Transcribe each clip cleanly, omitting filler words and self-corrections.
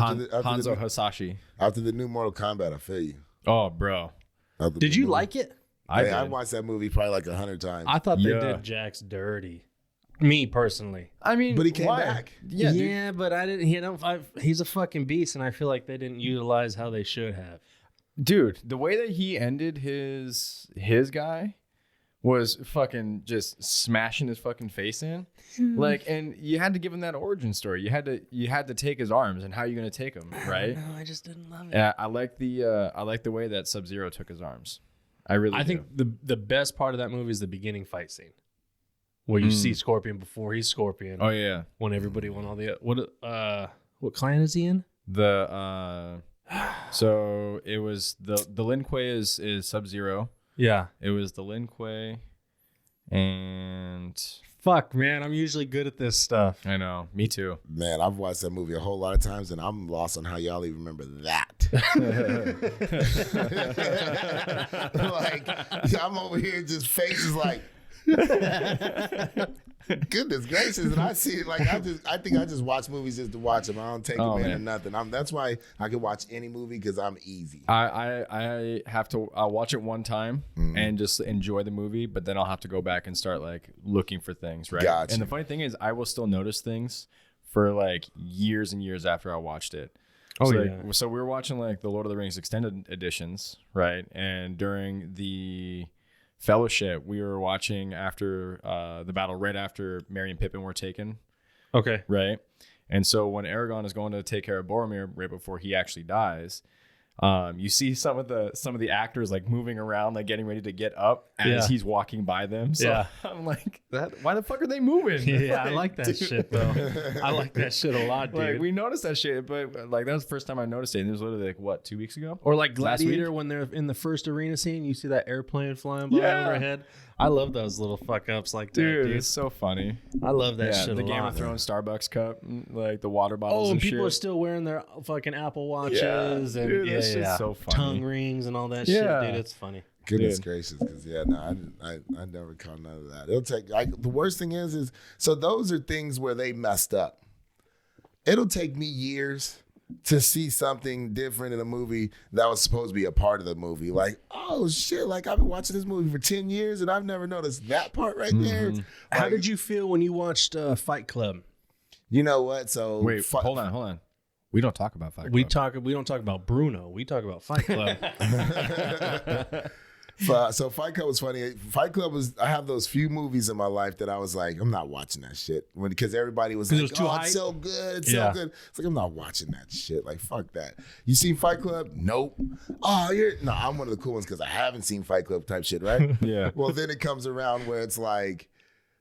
Hanzo Hasashi. After the new Mortal Kombat, I feel you. Oh, bro. Did you like it? I watched that movie probably like 100 times. I thought they did Jax dirty. Me personally. I mean, but he came back. Yeah, but I didn't. He's a fucking beast, and I feel like they didn't utilize how they should have. Dude, the way that he ended his guy was fucking just smashing his fucking face in. Like, and you had to give him that origin story. You had to take his arms, and how are you going to take them, right? No, I just didn't love it. Yeah, I like the way that Sub-Zero took his arms. I think the best part of that movie is the beginning fight scene, where you see Scorpion before he's Scorpion. Oh yeah, when everybody won all the what clan is he in? So it was the Lin Kuei is Sub-Zero. Yeah, it was the Lin Kuei, and fuck, man, I'm usually good at this stuff. I know, me too. Man, I've watched that movie a whole lot of times, and I'm lost on how y'all even remember that. Like, I'm over here, just faces like, goodness gracious, and I see it like I think I just watch movies just to watch them. I don't take them in or nothing. That's why I can watch any movie, because I'm easy. I'll watch it one time and just enjoy the movie, but then I'll have to go back and start like looking for things, right? Gotcha. And the funny thing is, I will still notice things for like years and years after I watched it. Oh, so, yeah. So we were watching like the Lord of the Rings extended editions, right? And during the Fellowship, we were watching after the battle, right after Merry and Pippin were taken. Okay. Right? And so when Aragorn is going to take care of Boromir right before he actually dies, you see some of the actors like moving around, like getting ready to get up as he's walking by them. So I'm like, why the fuck are they moving? Yeah, I like that shit though. I like that shit a lot, dude. Like, we noticed that shit, but like that was the first time I noticed it. And it was literally like, what, 2 weeks ago? Or like Gladiator, when they're in the first arena scene, you see that airplane flying by overhead. I love those little fuck ups like that, dude. It's so funny. I love that shit. The Game of Thrones Starbucks cup, like the water bottles. And shit. People are still wearing their fucking Apple Watches and dude, this shit's so funny. Tongue rings and all that shit, dude. It's funny. Goodness gracious, because I never caught none of that. It'll take the worst thing is so those are things where they messed up. It'll take me years to see something different in a movie that was supposed to be a part of the movie. Like, oh shit, like I've been watching this movie for 10 years and I've never noticed that part right there. Like, how did you feel when you watched Fight Club? You know what? So wait, hold on. We don't talk about Fight Club. We don't talk about Bruno. We talk about Fight Club. So Fight Club was funny. Fight Club I have those few movies in my life that I was like, I'm not watching that shit. Because everybody was like, it's so good. It's so good. It's like, I'm not watching that shit. Like, fuck that. You seen Fight Club? Nope. Oh, I'm one of the cool ones because I haven't seen Fight Club type shit, right? Yeah. Well, then it comes around where it's like,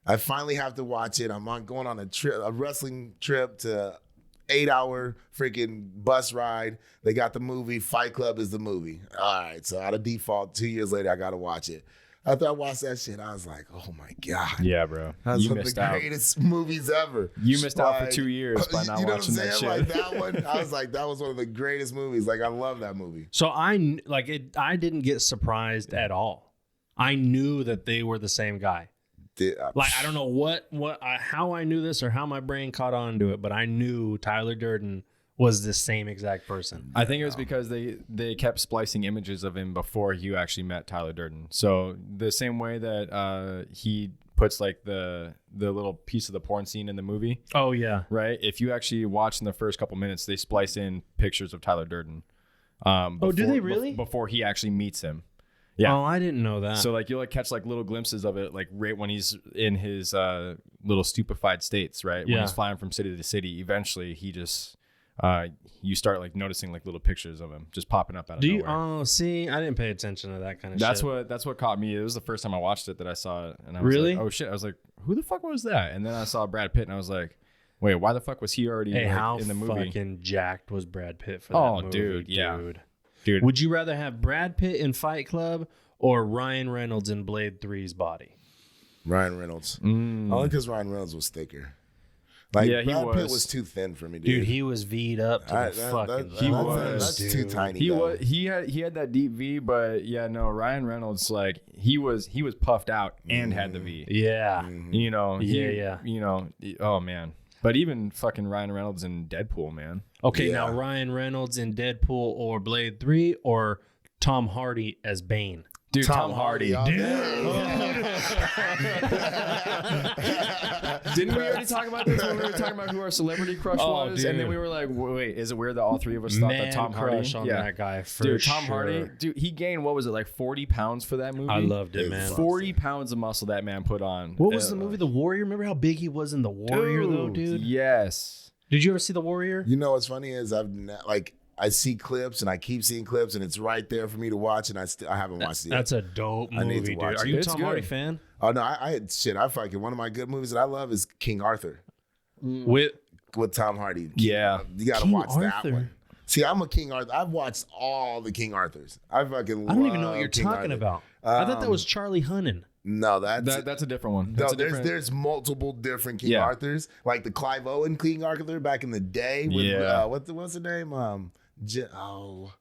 I finally have to watch it. I'm going on a wrestling trip to 8-hour freaking bus ride. They got the movie. Fight Club is the movie. All right. So out of default, 2 years later, I got to watch it. After I watched that shit, I was like, oh my God. Yeah, bro. That's one of the greatest movies ever. You missed out for 2 years by not watching that shit. Like that one, I was like, that was one of the greatest movies. Like, I love that movie. So I didn't get surprised at all. I knew that they were the same guy. Like, I don't know how I knew this or how my brain caught on to it, but I knew Tyler Durden was the same exact person. I think it was because they kept splicing images of him before you actually met Tyler Durden. So the same way that he puts like the little piece of the porn scene in the movie. Oh yeah, right. If you actually watch in the first couple minutes, they splice in pictures of Tyler Durden. Do they really? Before he actually meets him. Yeah. Oh, I didn't know that. So like you'll like catch like little glimpses of it, like right when he's in his little stupefied states, right? When he's flying from city to city. Eventually, he just you start like noticing like little pictures of him just popping up out of nowhere. Oh, see, I didn't pay attention to that kind of shit. That's what caught me. It was the first time I watched it that I saw it, and I was like, oh shit! I was like, who the fuck was that? And then I saw Brad Pitt, and I was like, wait, why the fuck was he already in the movie? How fucking jacked was Brad Pitt for that movie? Dude, yeah. Dude. Would you rather have Brad Pitt in Fight Club or Ryan Reynolds in Blade 3's body? Ryan Reynolds. Only because Ryan Reynolds was thicker. Like, Brad Pitt was too thin for me, dude. Dude, he was V'd up to the fucking... That's too tiny. He had that deep V, but yeah, no, Ryan Reynolds, like, he was puffed out and had the V. Yeah. You know, oh man. But even fucking Ryan Reynolds in Deadpool, man. Okay, now Ryan Reynolds in Deadpool or Blade 3 or Tom Hardy as Bane? Dude, Tom Hardy. Dude. Didn't we already talk about this when we were talking about who our celebrity crush was? Dude. And then we were like, wait, is it weird that all three of us thought that Tom crush Hardy? on that guy for dude, sure. Tom Hardy, dude, he gained, what was it, like 40 pounds for that movie? I loved it, man. 40 pounds of muscle that man put on. What was the movie, The Warrior? Remember how big he was in The Warrior, though, dude? Yes. Did you ever see The Warrior? You know what's funny is I see clips and I keep seeing clips and it's right there for me to watch and I haven't watched it yet. That's a dope movie, need to dude. watch Are it. you a It's Tom good. Hardy fan? Oh no, I fucking one of my good movies that I love is King Arthur With Tom Hardy. Yeah. You gotta King watch that Arthur. one. See, I'm a King Arthur. I've watched all the King Arthurs. I don't even know what you're talking about. I thought that was Charlie Hunnam. No, that's a different one. no. That's a different... There's multiple different King Arthurs, like the Clive Owen King Arthur back in the day. With, what's the name? Jow.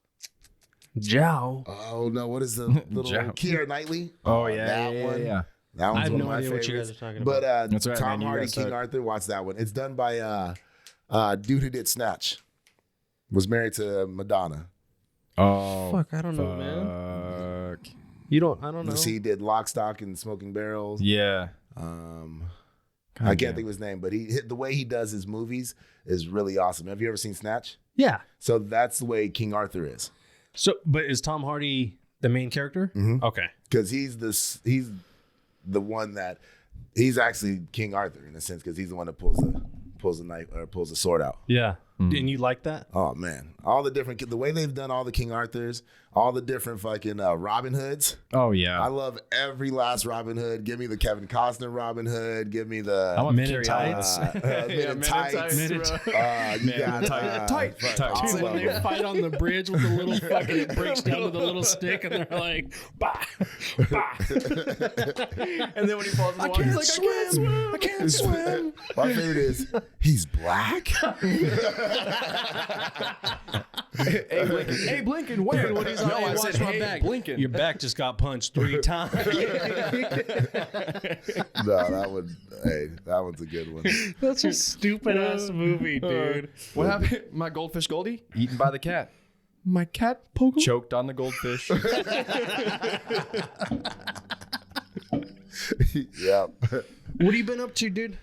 Oh no, what is the little Keira Knightley? Oh yeah, that one. Yeah. That one's I have one no of my idea favorites. what you guys are talking about. But That's right, Tom man, you Hardy guys King start. Arthur, watch that one. It's done by dude who did Snatch. Was married to Madonna. Oh. Fuck, I don't know, man. Fuck. I don't know. See, he did Lock, Stock, and Smoking Barrels. Yeah. I can't think of his name, but the way he does his movies is really awesome. Have you ever seen Snatch? Yeah. So that's the way King Arthur is. So, but is Tom Hardy the main character? Mhm. Okay. Because he's the one that he's actually King Arthur in a sense because he's the one that pulls the knife or pulls the sword out. Yeah. Didn't you like that? Oh man, all the different the way they've done all the King Arthurs, all the different fucking Robin Hoods. Oh yeah. I love every last Robin Hood. Give me the Kevin Costner Robin Hood. Give me the I want Men in Carrie Tights. Ellis. Men in Tights. Men in Tights. You got Tight. all Dude, of when they them. fight on the bridge with the little fucking, it breaks down to the little stick, and they're like, bah, bah. And then when he falls in the water, he's like, I can't swim. I can't swim. My favorite is he's black. Hey, Blinken, where? Dude, when he's like, I watch said, my hey, back. Blinken. Your back just got punched 3 times. No, that one's a good one. That's a stupid ass movie, dude. What happened? My goldfish Goldie? Eaten by the cat. My cat Pogo? Choked on the goldfish. Yep. What have you been up to, dude?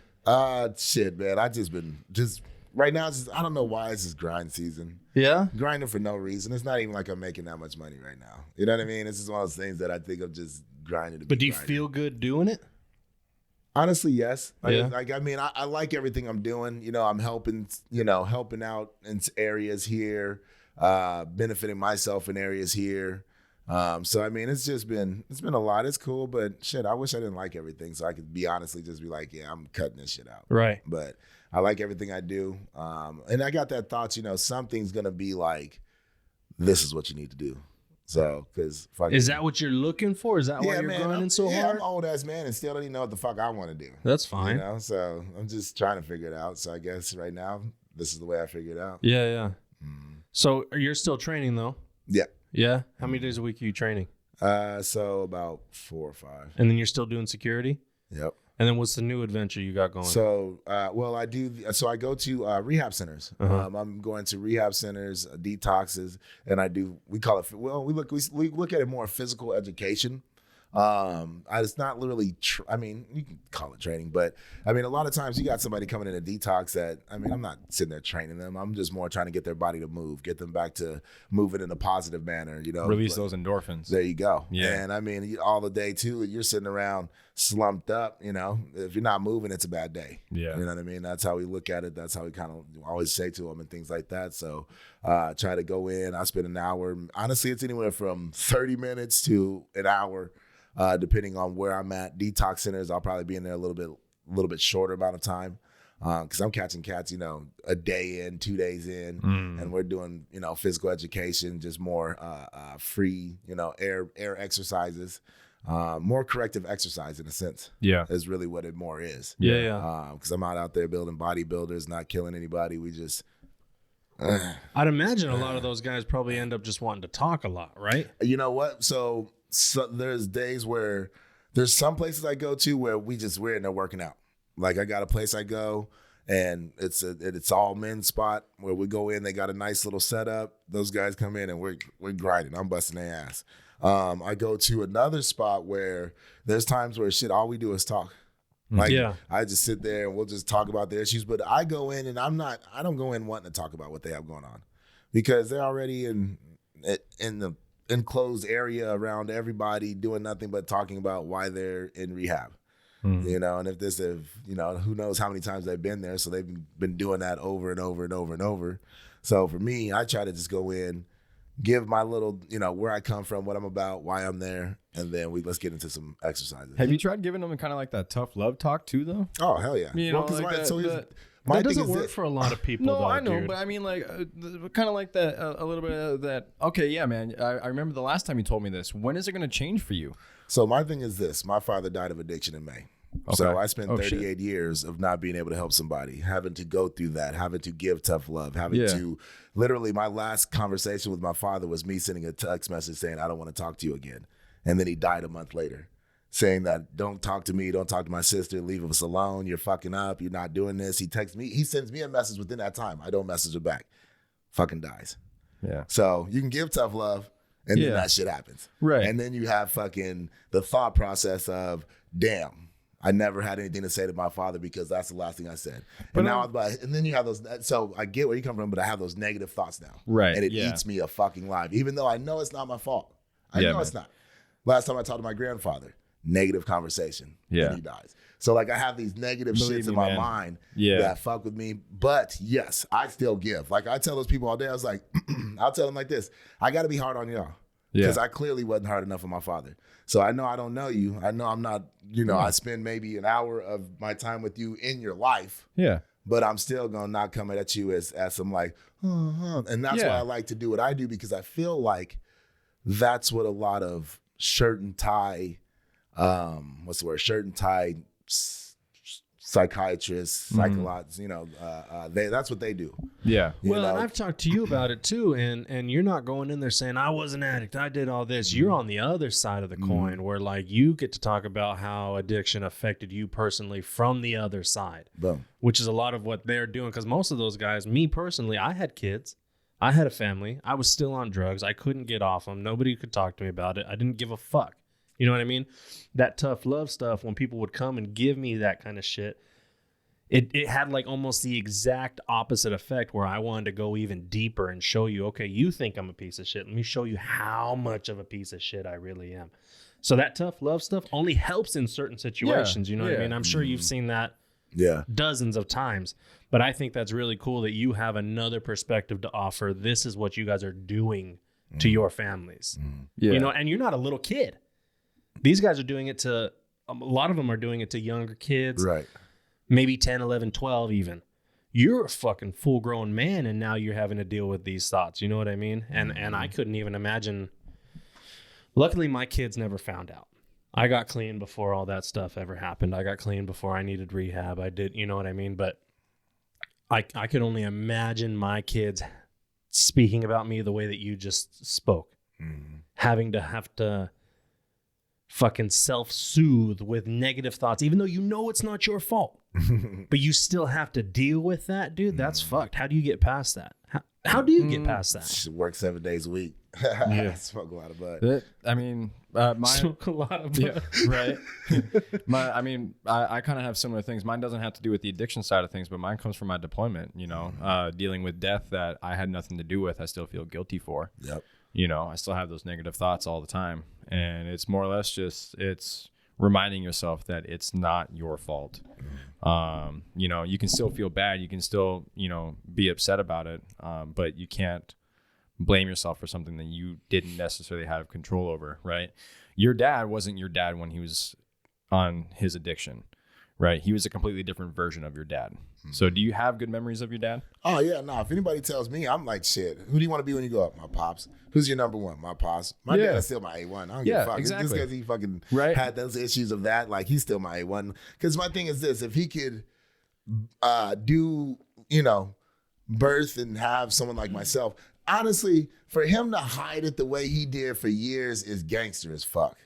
Shit, man. I just been right now. I don't know why it's just grind season. Yeah. Grinding for no reason. It's not even like I'm making that much money right now. You know what I mean? It's just one of those things that I think I'm just grinding to be But do you grinding. feel good doing it? Honestly, yes. Yeah. I like everything I'm doing. You know, I'm helping out in areas here, benefiting myself in areas here. So I mean, it's been a lot. It's cool, but shit, I wish I didn't like everything, so I could be honestly just be like, yeah, I'm cutting this shit out. Right. But I like everything I do, and I got that thought. You know, something's gonna be like, this is what you need to do. So, because Is that what you're looking for? Is that why you're grinding so hard? I'm an old ass man and still don't even know what the fuck I want to do. That's fine. You know, so I'm just trying to figure it out. So I guess right now, this is the way I figure it out. Yeah, yeah. So you're still training though? Yeah. Yeah. How many days a week are you training? So about 4 or 5. And then you're still doing security? Yep. And then what's the new adventure you got going? So, I do. So I go to rehab centers. I'm going to rehab centers, detoxes, and we call it. Well, we look at it more physical education. It's not literally. I mean, you can call it training, but I mean, a lot of times you got somebody coming in a detox that. I mean, I'm not sitting there training them. I'm just more trying to get their body to move, get them back to moving in a positive manner. You know, Release those endorphins. There you go. Yeah. And I mean, all the day too, you're sitting around slumped up. You know, if you're not moving, it's a bad day. Yeah. You know what I mean? That's how we look at it. That's how we kind of always say to them and things like that. So try to go in. I spend an hour. Honestly, it's anywhere from 30 minutes to an hour. Depending on where I'm at. Detox centers, I'll probably be in there a little bit shorter amount of time because I'm catching cats, you know, a day in, 2 days in, and we're doing, you know, physical education, just more free, you know, air exercises, more corrective exercise in a sense. Yeah, is really what it more is. Yeah. Because I'm not out there building bodybuilders, not killing anybody. We just. I'd imagine a lot of those guys probably end up just wanting to talk a lot, right? You know what? So there's days where there's some places I go to where we're in there working out. Like I got a place I go And it's all men's spot where we go in. They got a nice little setup. Those guys come in and we're grinding. I'm busting their ass. I go to another spot where there's times where all we do is talk. Like I just sit there and we'll just talk about their issues. But I go in and I don't go in wanting to talk about what they have going on, because they're already in the enclosed area around everybody doing nothing but talking about why they're in rehab. You know, and who knows how many times they've been there. So they've been doing that over and over and over and over. So for me, I try to just go in, give my little, where I come from, what I'm about, why I'm there, and then let's get into some exercises. Have you tried giving them kind of like that tough love talk too, though? Oh, hell yeah. My that doesn't work for a lot of people. No, though, I know, dude. But I mean, like, kind of like that, a little bit of that. Okay, yeah, man. I remember the last time you told me this. When is it going to change for you? So my thing is this. My father died of addiction in May. Okay. So I spent 38 years of not being able to help somebody, having to go through that, having to give tough love, having to literally, my last conversation with my father was me sending a text message saying, I don't want to talk to you again. And then he died a month later, saying that don't talk to me, don't talk to my sister, leave us alone, you're fucking up, you're not doing this. He texts me, he sends me a message within that time. I don't message her back. Fucking dies. Yeah. So you can give tough love and then that shit happens. Right. And then you have fucking the thought process of, damn, I never had anything to say to my father because that's the last thing I said. And and then you have those, so I get where you come from, but I have those negative thoughts now. Right. And it eats me a fucking life, even though I know it's not my fault. I know it's not. Last time I talked to my grandfather, negative conversation. Yeah. And he dies. So like I have these negative shits in my mind that fuck with me. But yes, I still give. Like I tell those people all day, I was like, I'll tell them like this. I got to be hard on y'all. Because I clearly wasn't hard enough on my father. So I know I don't know you. I know I'm not, I spend maybe an hour of my time with you in your life. Yeah. But I'm still going to not come at you as some like, and that's why I like to do what I do, because I feel like that's what a lot of shirt and tie psychiatrists, psychologists, that's what they do. Yeah. Well, and I've talked to you about it too, and you're not going in there saying I was an addict, I did all this. You're on the other side of the coin, where like you get to talk about how addiction affected you personally from the other side. Boom. Which is a lot of what they're doing, because most of those guys, me personally, I had kids, I had a family, I was still on drugs, I couldn't get off them, nobody could talk to me about it, I didn't give a fuck. You know what I mean? That tough love stuff, when people would come and give me that kind of shit, it had like almost the exact opposite effect, where I wanted to go even deeper and show you, okay, you think I'm a piece of shit. Let me show you how much of a piece of shit I really am. So that tough love stuff only helps in certain situations. You know what I mean? I'm sure you've seen that dozens of times. But I think that's really cool that you have another perspective to offer. This is what you guys are doing to your families. Yeah. And you're not a little kid. These guys are doing it to, a lot of them are doing it to younger kids. Right. Maybe 10, 11, 12 even. You're a fucking full-grown man, and now you're having to deal with these thoughts. You know what I mean? And I couldn't even imagine. Luckily, my kids never found out. I got clean before all that stuff ever happened. I got clean before I needed rehab. I did, you know what I mean? But I could only imagine my kids speaking about me the way that you just spoke. Having to fucking self-soothe with negative thoughts, even though you know it's not your fault. But you still have to deal with that, dude. That's fucked. How do you get past that? How do you get past that? Work 7 days a week. Smoke a lot of bud. Smoke a lot of bud. Right. I kind of have similar things. Mine doesn't have to do with the addiction side of things, but mine comes from my deployment, dealing with death that I had nothing to do with. I still feel guilty for. Yep. I still have those negative thoughts all the time. And it's more or less just, it's reminding yourself that it's not your fault. You can still feel bad. You can still, be upset about it. But you can't blame yourself for something that you didn't necessarily have control over, right? Your dad wasn't your dad when he was on his addiction, right? He was a completely different version of your dad. So do you have good memories of your dad? Oh, yeah. No, if anybody tells me, I'm like, shit, who do you want to be when you grow up? My pops. Who's your number one? My pops. My dad is still my A1. I don't give a fuck. Exactly. Just because he fucking had those issues of that, like, he's still my A1. Because my thing is this, if he could birth and have someone like myself, honestly, for him to hide it the way he did for years is gangster as fuck.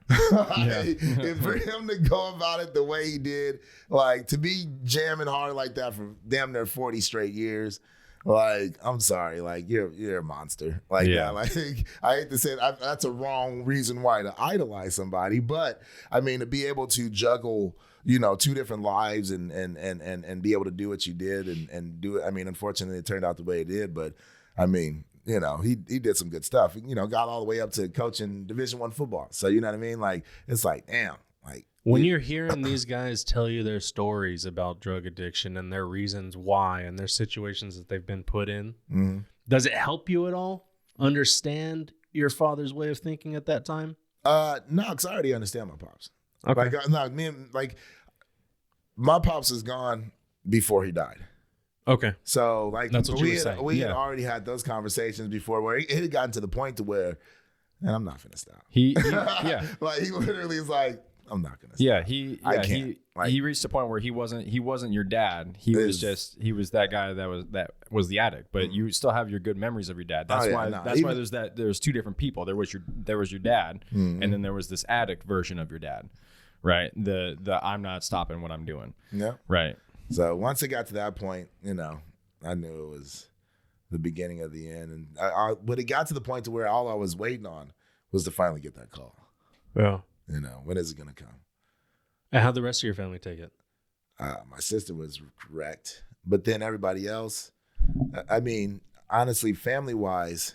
And for him to go about it the way he did, like to be jamming hard like that for damn near 40 straight years, like I'm sorry, like you're a monster. Like like I hate to say it, that's a wrong reason why to idolize somebody, but I mean to be able to juggle, you know, two different lives and be able to do what you did and do it. I mean, unfortunately, it turned out the way it did, but I mean, you know, he did some good stuff. You know, got all the way up to coaching Division I football. So you know what I mean? Like it's like, damn, like when you're hearing these guys tell you their stories about drug addiction and their reasons why and their situations that they've been put in, does it help you at all understand your father's way of thinking at that time? No, because I already understand my pops. Okay. Like my pops was gone before he died. Okay. So like that's what we had already had those conversations before where it had gotten to the point to where, and I'm not finna stop. He like he literally is like, I'm not gonna stop. He reached a point where he wasn't your dad. He was that guy that was the addict. But you still have your good memories of your dad. That's why there's two different people. There was your dad, and then there was this addict version of your dad, right? The I'm not stopping what I'm doing. Yeah. Right. So once it got to that point, you know, I knew it was the beginning of the end. And but it got to the point to where all I was waiting on was to finally get that call. Yeah. You know, when is it going to come? And how'd the rest of your family take it? My sister was wrecked. But then everybody else, I mean, honestly, family-wise,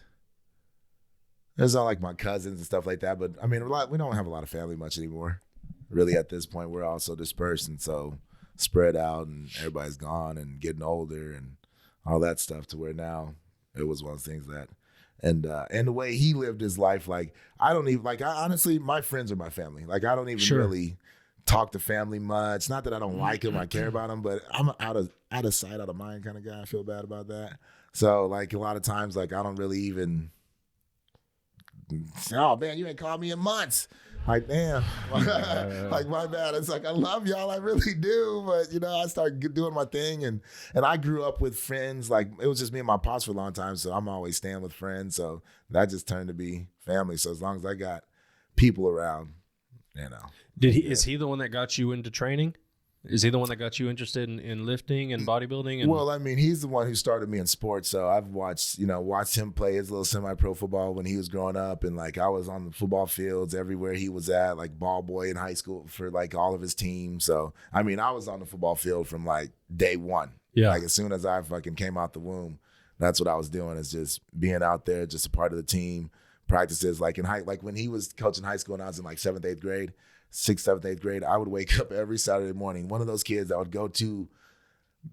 there's not like my cousins and stuff like that. But, I mean, we don't have a lot of family much anymore. Really, at this point, we're all so dispersed and so spread out, and everybody's gone and getting older and all that stuff, to where now it was one of those things that, and the way he lived his life, like I don't even like. Honestly, my friends are my family. Like I don't even really talk to family much. Not that I don't like them, I care about them, but I'm out of sight, out of mind kind of guy. I feel bad about that. So like a lot of times, like I don't really even. Oh man, you ain't called me in months. Like, damn, like my bad. It's like, I love y'all, I really do. But, you know, I started doing my thing. And I grew up with friends. Like, it was just me and my pops for a long time. So I'm always staying with friends. So that just turned to be family. So as long as I got people around, you know. Is he the one that got you into training? Is he the one that got you interested in lifting and bodybuilding? Well, I mean, he's the one who started me in sports. So I've watched him play his little semi-pro football when he was growing up. And like, I was on the football fields everywhere he was at, like ball boy in high school for like all of his teams. So, I mean, I was on the football field from like day one. Yeah. Like as soon as I fucking came out the womb, that's what I was doing, is just being out there, just a part of the team, practices. Like like when he was coaching high school and I was in like 7th, 8th grade, 6th, 7th, 8th grade, I would wake up every Saturday morning. One of those kids that would go to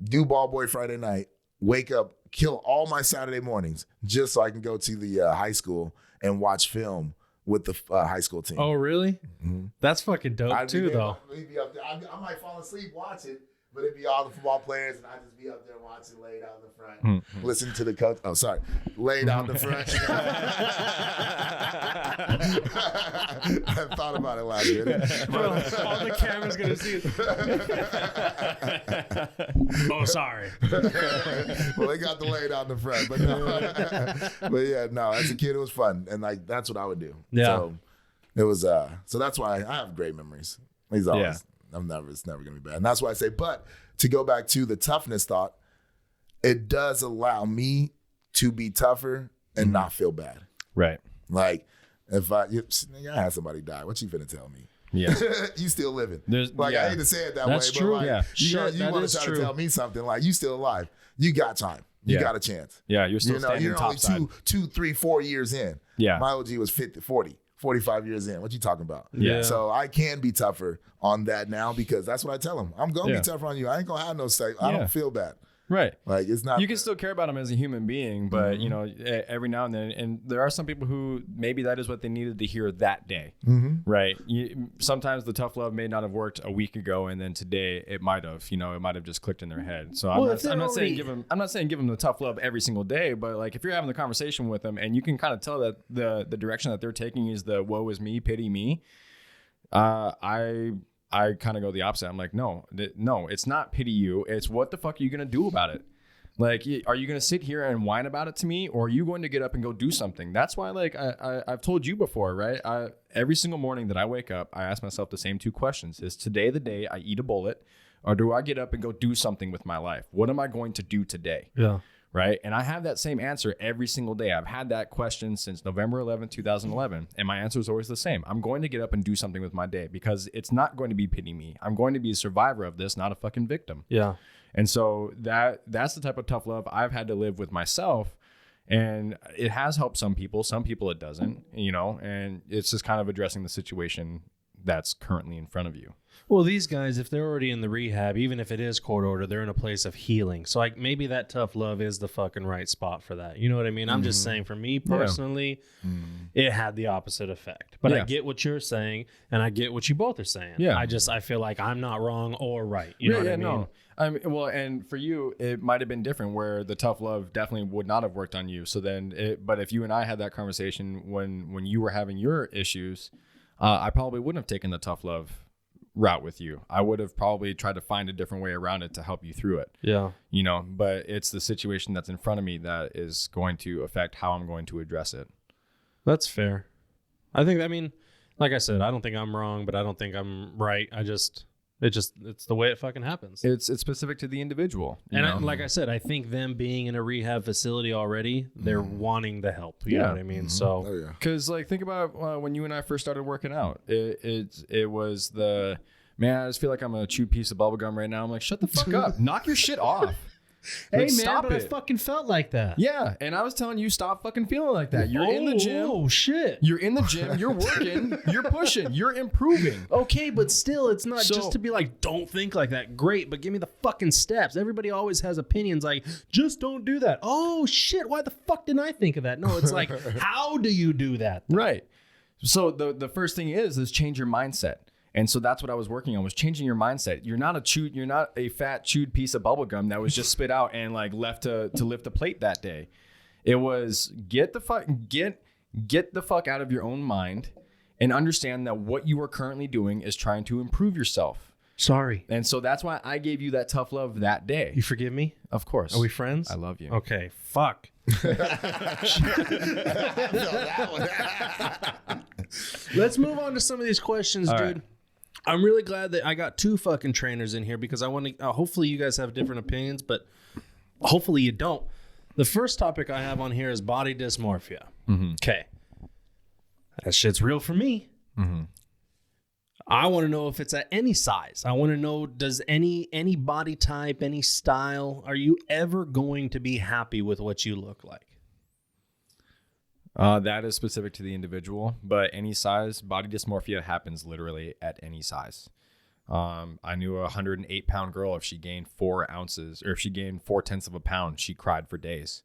do ball boy Friday night, wake up, kill all my Saturday mornings just so I can go to the high school and watch film with the high school team. Oh, really? Mm-hmm. That's fucking dope too, though. Be up there. I might fall asleep, watch it, but it'd be all the football players, and I'd just be up there watching, laid out in the front, listen to the coach. Oh, sorry. Laid out in the front. I thought about it last minute. All the camera's going to see it. Oh, sorry. Well, they got the laid out in the front. But no. But yeah, no, as a kid, it was fun. And like, that's what I would do. Yeah. So it was, so that's why I have great memories. He's always, it's never going to be bad. And that's why I say, but to go back to the toughness thought, it does allow me to be tougher and not feel bad. Right. Like, if I had somebody die, what you finna tell me? Yeah. You still living. I hate to say it That's way, true. but like, you want to try to tell me something, like, you still alive. You got time. You got a chance. Yeah, you're still standing you're top only 2, 3, 4 years in. Yeah. My OG was 50, 40, 45 years in. What you talking about? Yeah. So I can be tougher on that now, because that's what I tell them. I'm going to be tougher on you. I ain't going to have no say. I don't feel bad. Right. Like, it's not. You can still care about him as a human being, but you know, every now and then, and there are some people who maybe that is what they needed to hear that day. Right. Sometimes the tough love may not have worked a week ago, and then today it might have. You know, it might have just clicked in their head. So I'm not saying give them the tough love every single day, but like if you're having the conversation with them and you can kind of tell that the direction that they're taking is the woe is me, pity me. I kind of go the opposite. I'm like, no, it's not pity you. It's what the fuck are you going to do about it? Like, are you going to sit here and whine about it to me, or are you going to get up and go do something? That's why, like, I've told you before, right? Every single morning that I wake up, I ask myself the same two questions. Is today the day I eat a bullet, or do I get up and go do something with my life? What am I going to do today? Yeah. Right. And I have that same answer every single day. I've had that question since November 11th, 2011. And my answer is always the same. I'm going to get up and do something with my day, because it's not going to be pity me. I'm going to be a survivor of this, not a fucking victim. Yeah. And so that's the type of tough love I've had to live with myself. And it has helped some people it doesn't, and it's just kind of addressing the situation that's currently in front of you. Well, these guys, if they're already in the rehab, even if it is court order, they're in a place of healing. So like maybe that tough love is the fucking right spot for that. You know what I mean? I'm just saying, for me personally, it had the opposite effect. But I get what you're saying, and I get what you both are saying. Yeah. I feel like I'm not wrong or right. You know what I mean? No. Well, and for you, it might have been different, where the tough love definitely would not have worked on you. So then, but if you and I had that conversation when you were having your issues, I probably wouldn't have taken the tough love route with you. I would have probably tried to find a different way around it to help you through it. Yeah. But it's the situation that's in front of me that is going to affect how I'm going to address it. That's fair. I mean, like I said, I don't think I'm wrong, but I don't think I'm right. It's the way it fucking happens. It's specific to the individual. And like I said, I think them being in a rehab facility already, they're wanting the help. You know what I mean? So, because like, think about when you and I first started working out. It was the, man, I just feel like I'm a chewed piece of bubble gum right now. I'm like, shut the fuck up, knock your shit off. Hey, man, stop but it. I fucking felt like that. Yeah, and I was telling you, stop fucking feeling like that. You're in the gym. Oh, shit. You're in the gym. You're working. You're pushing. You're improving. Okay, but still, it's not just to be like, don't think like that. Great, but give me the fucking steps. Everybody always has opinions like, just don't do that. Oh, shit, why the fuck didn't I think of that? No, it's like, how do you do that? Right. So the first thing is change your mindset. And so that's what I was working on, was changing your mindset. You're not a fat chewed piece of bubble gum that was just spit out and like left to lift a plate that day. It was get the fuck out of your own mind and understand that what you are currently doing is trying to improve yourself. Sorry. And so that's why I gave you that tough love that day. You forgive me? Of course. Are we friends? I love you. Okay. Fuck. Let's move on to some of these questions, dude. Right. I'm really glad that I got two fucking trainers in here, because I want to, hopefully you guys have different opinions, but hopefully you don't. The first topic I have on here is body dysmorphia. Okay. That shit's real for me. I want to know if it's at any size. I want to know, does any body type, any style, are you ever going to be happy with what you look like? That is specific to the individual, but any size, body dysmorphia happens literally at any size. I knew a 108-pound girl, if she gained 4 ounces, or if she gained 0.4 of a pound, she cried for days.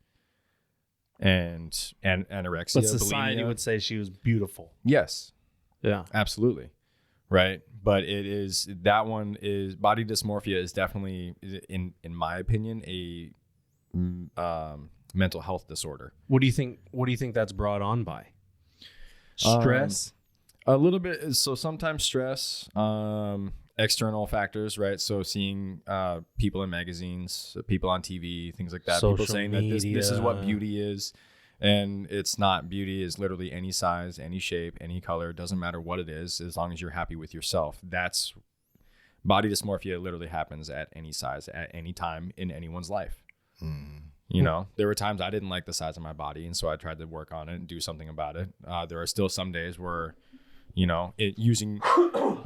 And anorexia, but society would say she was beautiful. Yes. Yeah. Absolutely. Right. But body dysmorphia is definitely, in my opinion, a mental health disorder. What do you think that's brought on by? Stress? A little bit. So sometimes stress, external factors, right? So seeing people in magazines, people on TV, things like that. Social people saying media. That this is what beauty is. And it's not. Beauty is literally any size, any shape, any color. It doesn't matter what it is, as long as you're happy with yourself. That's body dysmorphia. Literally happens at any size, at any time in anyone's life. There were times I didn't like the size of my body, and so I tried to work on it and do something about it. There are still some days where, using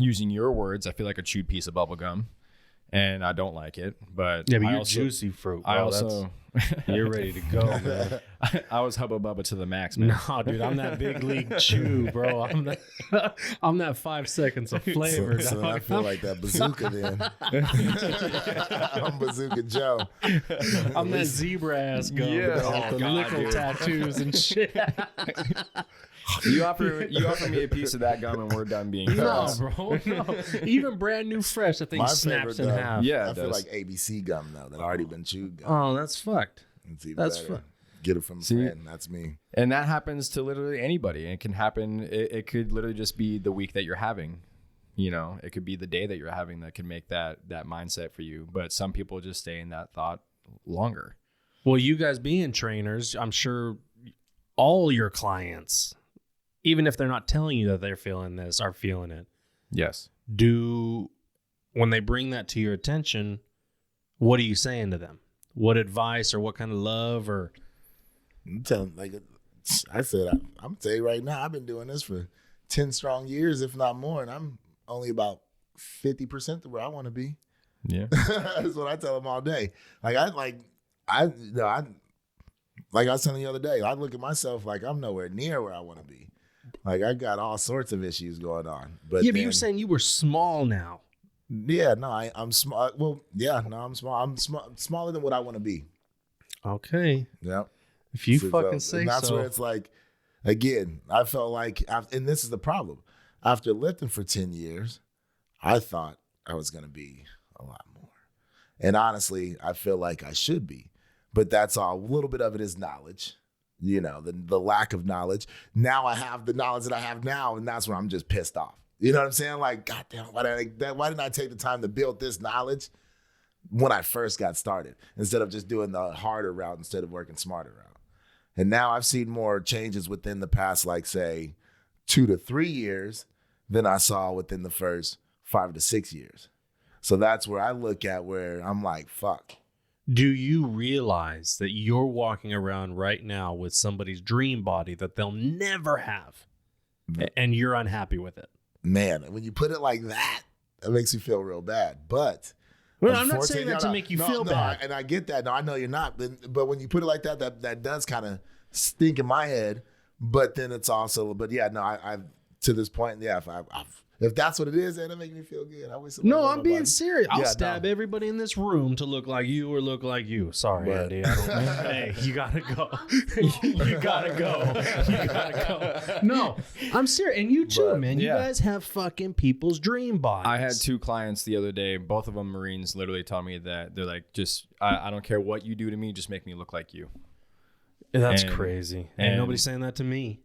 your words, I feel like a chewed piece of bubble gum, and I don't like it. But yeah, but you're juicy fruit, bro. You're ready to go, man. I was Hubba Bubba to the max, man. No, dude, I'm that big league chew, bro. I'm that 5 seconds of flavor. So I feel like that bazooka then. I'm Bazooka Joe. I'm that zebra ass gum. Yeah, with the nickel tattoos and shit. You offer me a piece of that gum and we're done being friends. No, bro. No. Even brand new fresh, the thing My snaps in gum, half. Yeah, I feel like ABC gum though, that already been chewed gum. Oh, that's fucked. That's fucked. Get it from a friend. That's me. And that happens to literally anybody. It can happen. It could literally just be the week that you're having. It could be the day that you're having that can make that mindset for you. But some people just stay in that thought longer. Well, you guys being trainers, I'm sure all your clients, even if they're not telling you that they're feeling this, are feeling it. Yes. When they bring that to your attention, what are you saying to them? What advice or what kind of love or? I'm telling, I said, I'm gonna tell you right now, I've been doing this for 10 strong years, if not more, and I'm only about 50% of where I want to be. Yeah. That's what I tell them all day. Like I was telling you the other day, I look at myself like I'm nowhere near where I want to be. Like I got all sorts of issues going on. But yeah, but you were saying you were small now. Yeah, no, I'm small. Well, yeah, no, I'm small. I'm smaller than what I want to be. Okay. Yep. If you fucking say so. And that's where it's like, again, I felt like, and this is the problem. After lifting for 10 years, I thought I was going to be a lot more. And honestly, I feel like I should be. But that's all. A little bit of it is knowledge. You know, the lack of knowledge. Now I have the knowledge that I have now, and that's where I'm just pissed off. You know what I'm saying? Like, goddamn, why didn't I take the time to build this knowledge when I first got started instead of just doing the harder route instead of working smarter route? And now I've seen more changes within the past, like, say, 2 to 3 years than I saw within the first 5 to 6 years. So that's where I look at where I'm like, fuck. Do you realize that you're walking around right now with somebody's dream body that they'll never have, and you're unhappy with it? Man, when you put it like that, it makes you feel real bad. But well, I'm not saying that to make you feel bad. And I get that. No, I know you're not. But when you put it like that, that does kind of stink in my head. But then it's also, but yeah, no, I've to this point, yeah, if that's what it is, then it makes me feel good. I wish. No, I'm being serious. I'll stab everybody in this room to look like you or look like you. Sorry, Andy. Hey, you gotta go. You gotta go. You gotta go. No, I'm serious. And you too, man. You guys have fucking people's dream bodies. I had 2 clients the other day, both of them Marines, literally tell me that they're like, just, I don't care what you do to me, just make me look like you. That's crazy. And nobody's saying that to me.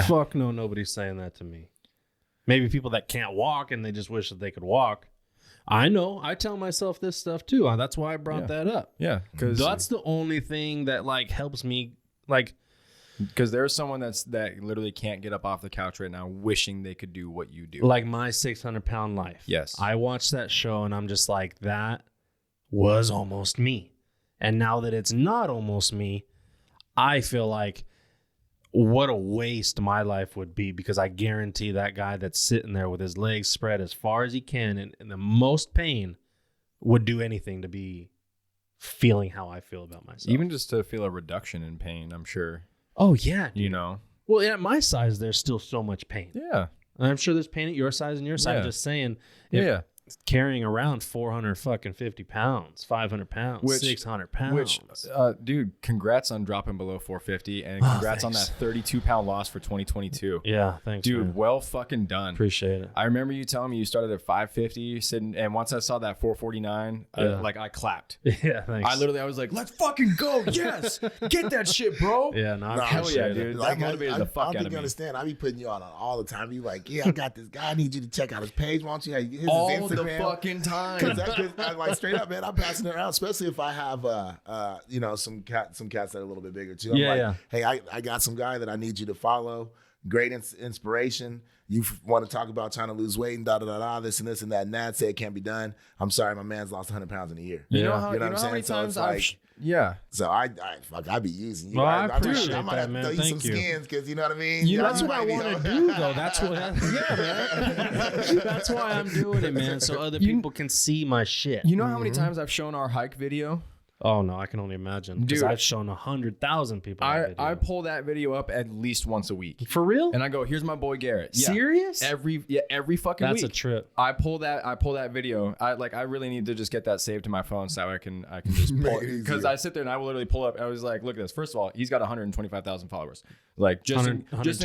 Fuck no, nobody's saying that to me. Maybe people that can't walk and they just wish that they could walk. I know. I tell myself this stuff too. That's why I brought that up. Yeah, because that's the only thing that like helps me. Like, because there's someone that literally can't get up off the couch right now, wishing they could do what you do. Like My 600-Pound Life. Yes, I watched that show and I'm just like, that was almost me. And now that it's not almost me, I feel like, what a waste my life would be, because I guarantee that guy that's sitting there with his legs spread as far as he can and in the most pain would do anything to be feeling how I feel about myself. Even just to feel a reduction in pain, I'm sure. Oh, yeah. You know? Well, at my size, there's still so much pain. Yeah. And I'm sure there's pain at your size and your size. Yeah. Just saying. Yeah. Carrying around 450 pounds, 500 pounds, 600 pounds. Which, dude, congrats on dropping below 450, and congrats on that 32-pound loss for 2022. Yeah, thanks, dude. Man. Well fucking done. Appreciate it. I remember you telling me you started at 550, sitting, and once I saw that 449, like I clapped. Yeah, thanks. I was like, let's fucking go. Yes, get that shit, bro. Yeah, no, hell yeah, dude. Like, that motivated the fuck out of me. I don't think you understand. I be putting you on all the time. You like, yeah, I got this guy. I need you to check out his page. Why don't you? His all Instagram. the fucking time. Because like straight up, man, I'm passing it around, especially if I have some cats that are a little bit bigger too. I'm hey, I got some guy that I need you to follow. Great inspiration. You want to talk about trying to lose weight and this and this and that, and that. Say it can't be done. I'm sorry, my man's lost 100 pounds in a year. You know how many times So I be using you. Well, I appreciate I might have to throw you some skins because you know what I mean. That's what I want to do though. That's what. Yeah, man. That's why I'm doing it, man. So other people can see my shit. You know how many times I've shown our hike video? Oh no, I can only imagine. Because I've shown 100,000 people. I pull that video up at least once a week. For real? And I go, here's my boy Garrett. Yeah. Serious? Every fucking week. That's a trip. I pull that video. I really need to just get that saved to my phone so I can just pull it. Because I sit there and I will literally pull up. I was like, look at this. First of all, he's got 125,000 followers. Like just in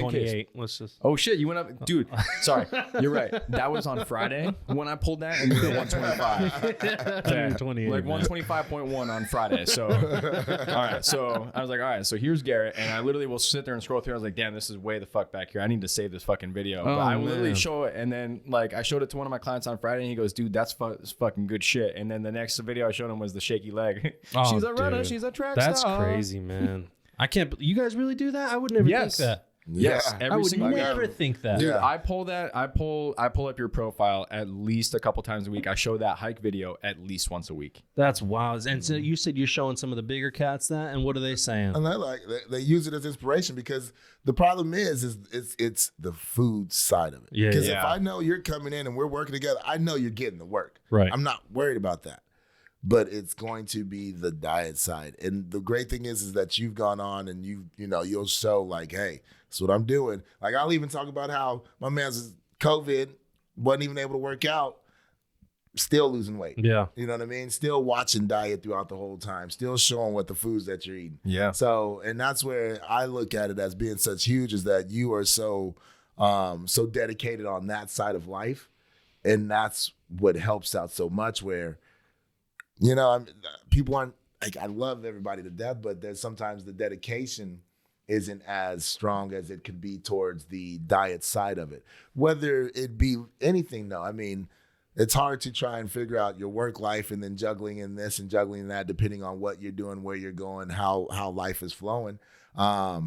case. Let's just. Oh shit, you went up, dude. Sorry, you're right. That was on Friday when I pulled that, and you were 125. 128. Like 125.1 on Friday. So, all right. So I was like, all right. So here's Garrett, and I literally will sit there and scroll through. I was like, damn, this is way the fuck back here. I need to save this fucking video. But I will literally show it, and then like I showed it to one of my clients on Friday, and he goes, dude, that's fucking good shit. And then the next video I showed him was the shaky leg. She's a runner. She's a track star. That's crazy, man. I can't. You guys really do that? I would never think that. Yes, I would never think that. Dude, I pull up your profile at least a couple times a week. I show that hike video at least once a week. That's wild. And so you said you're showing some of the bigger cats that, and what are they saying? And they use it as inspiration because the problem is it's the food side of it. Yeah. Because if I know you're coming in and we're working together, I know you're getting the work. Right. I'm not worried about that. But it's going to be the diet side. And the great thing is that you've gone on and you'll show like, hey, that's what I'm doing. Like I'll even talk about how my man's COVID wasn't even able to work out, still losing weight. Yeah. You know what I mean? Still watching diet throughout the whole time, still showing what the foods that you're eating. Yeah. So, and that's where I look at it as being such huge is that you are so dedicated on that side of life. And that's what helps out so much where, people aren't like, I love everybody to death, but there's sometimes the dedication isn't as strong as it could be towards the diet side of it. Whether it be anything, though. I mean, it's hard to try and figure out your work life and then juggling in this and juggling that, depending on what you're doing, where you're going, how life is flowing. But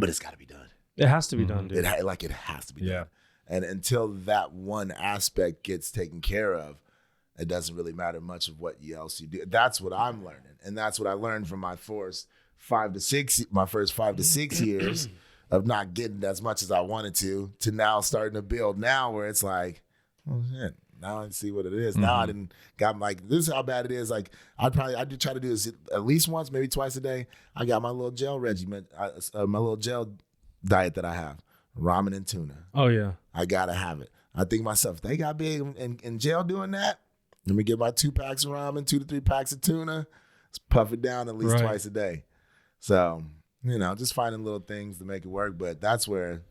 it's got to be done. It has to be done, dude. It has to be done. And until that one aspect gets taken care of, it doesn't really matter much of what else you do. That's what I'm learning. And that's what I learned from my first 5 to 6 years of not getting as much as I wanted to now starting to build now where it's like, oh shit, now I see what it is. Now I didn't got like, this is how bad it is. Like I do try to do this at least once, maybe twice a day. I got my little gel regimen, my little gel diet that I have, ramen and tuna. Oh yeah. I gotta have it. I think myself, they got big in jail doing that. Let me get my 2 packs of ramen, 2 to 3 packs of tuna. Let's puff it down at least twice a day. So, just finding little things to make it work. But that's where,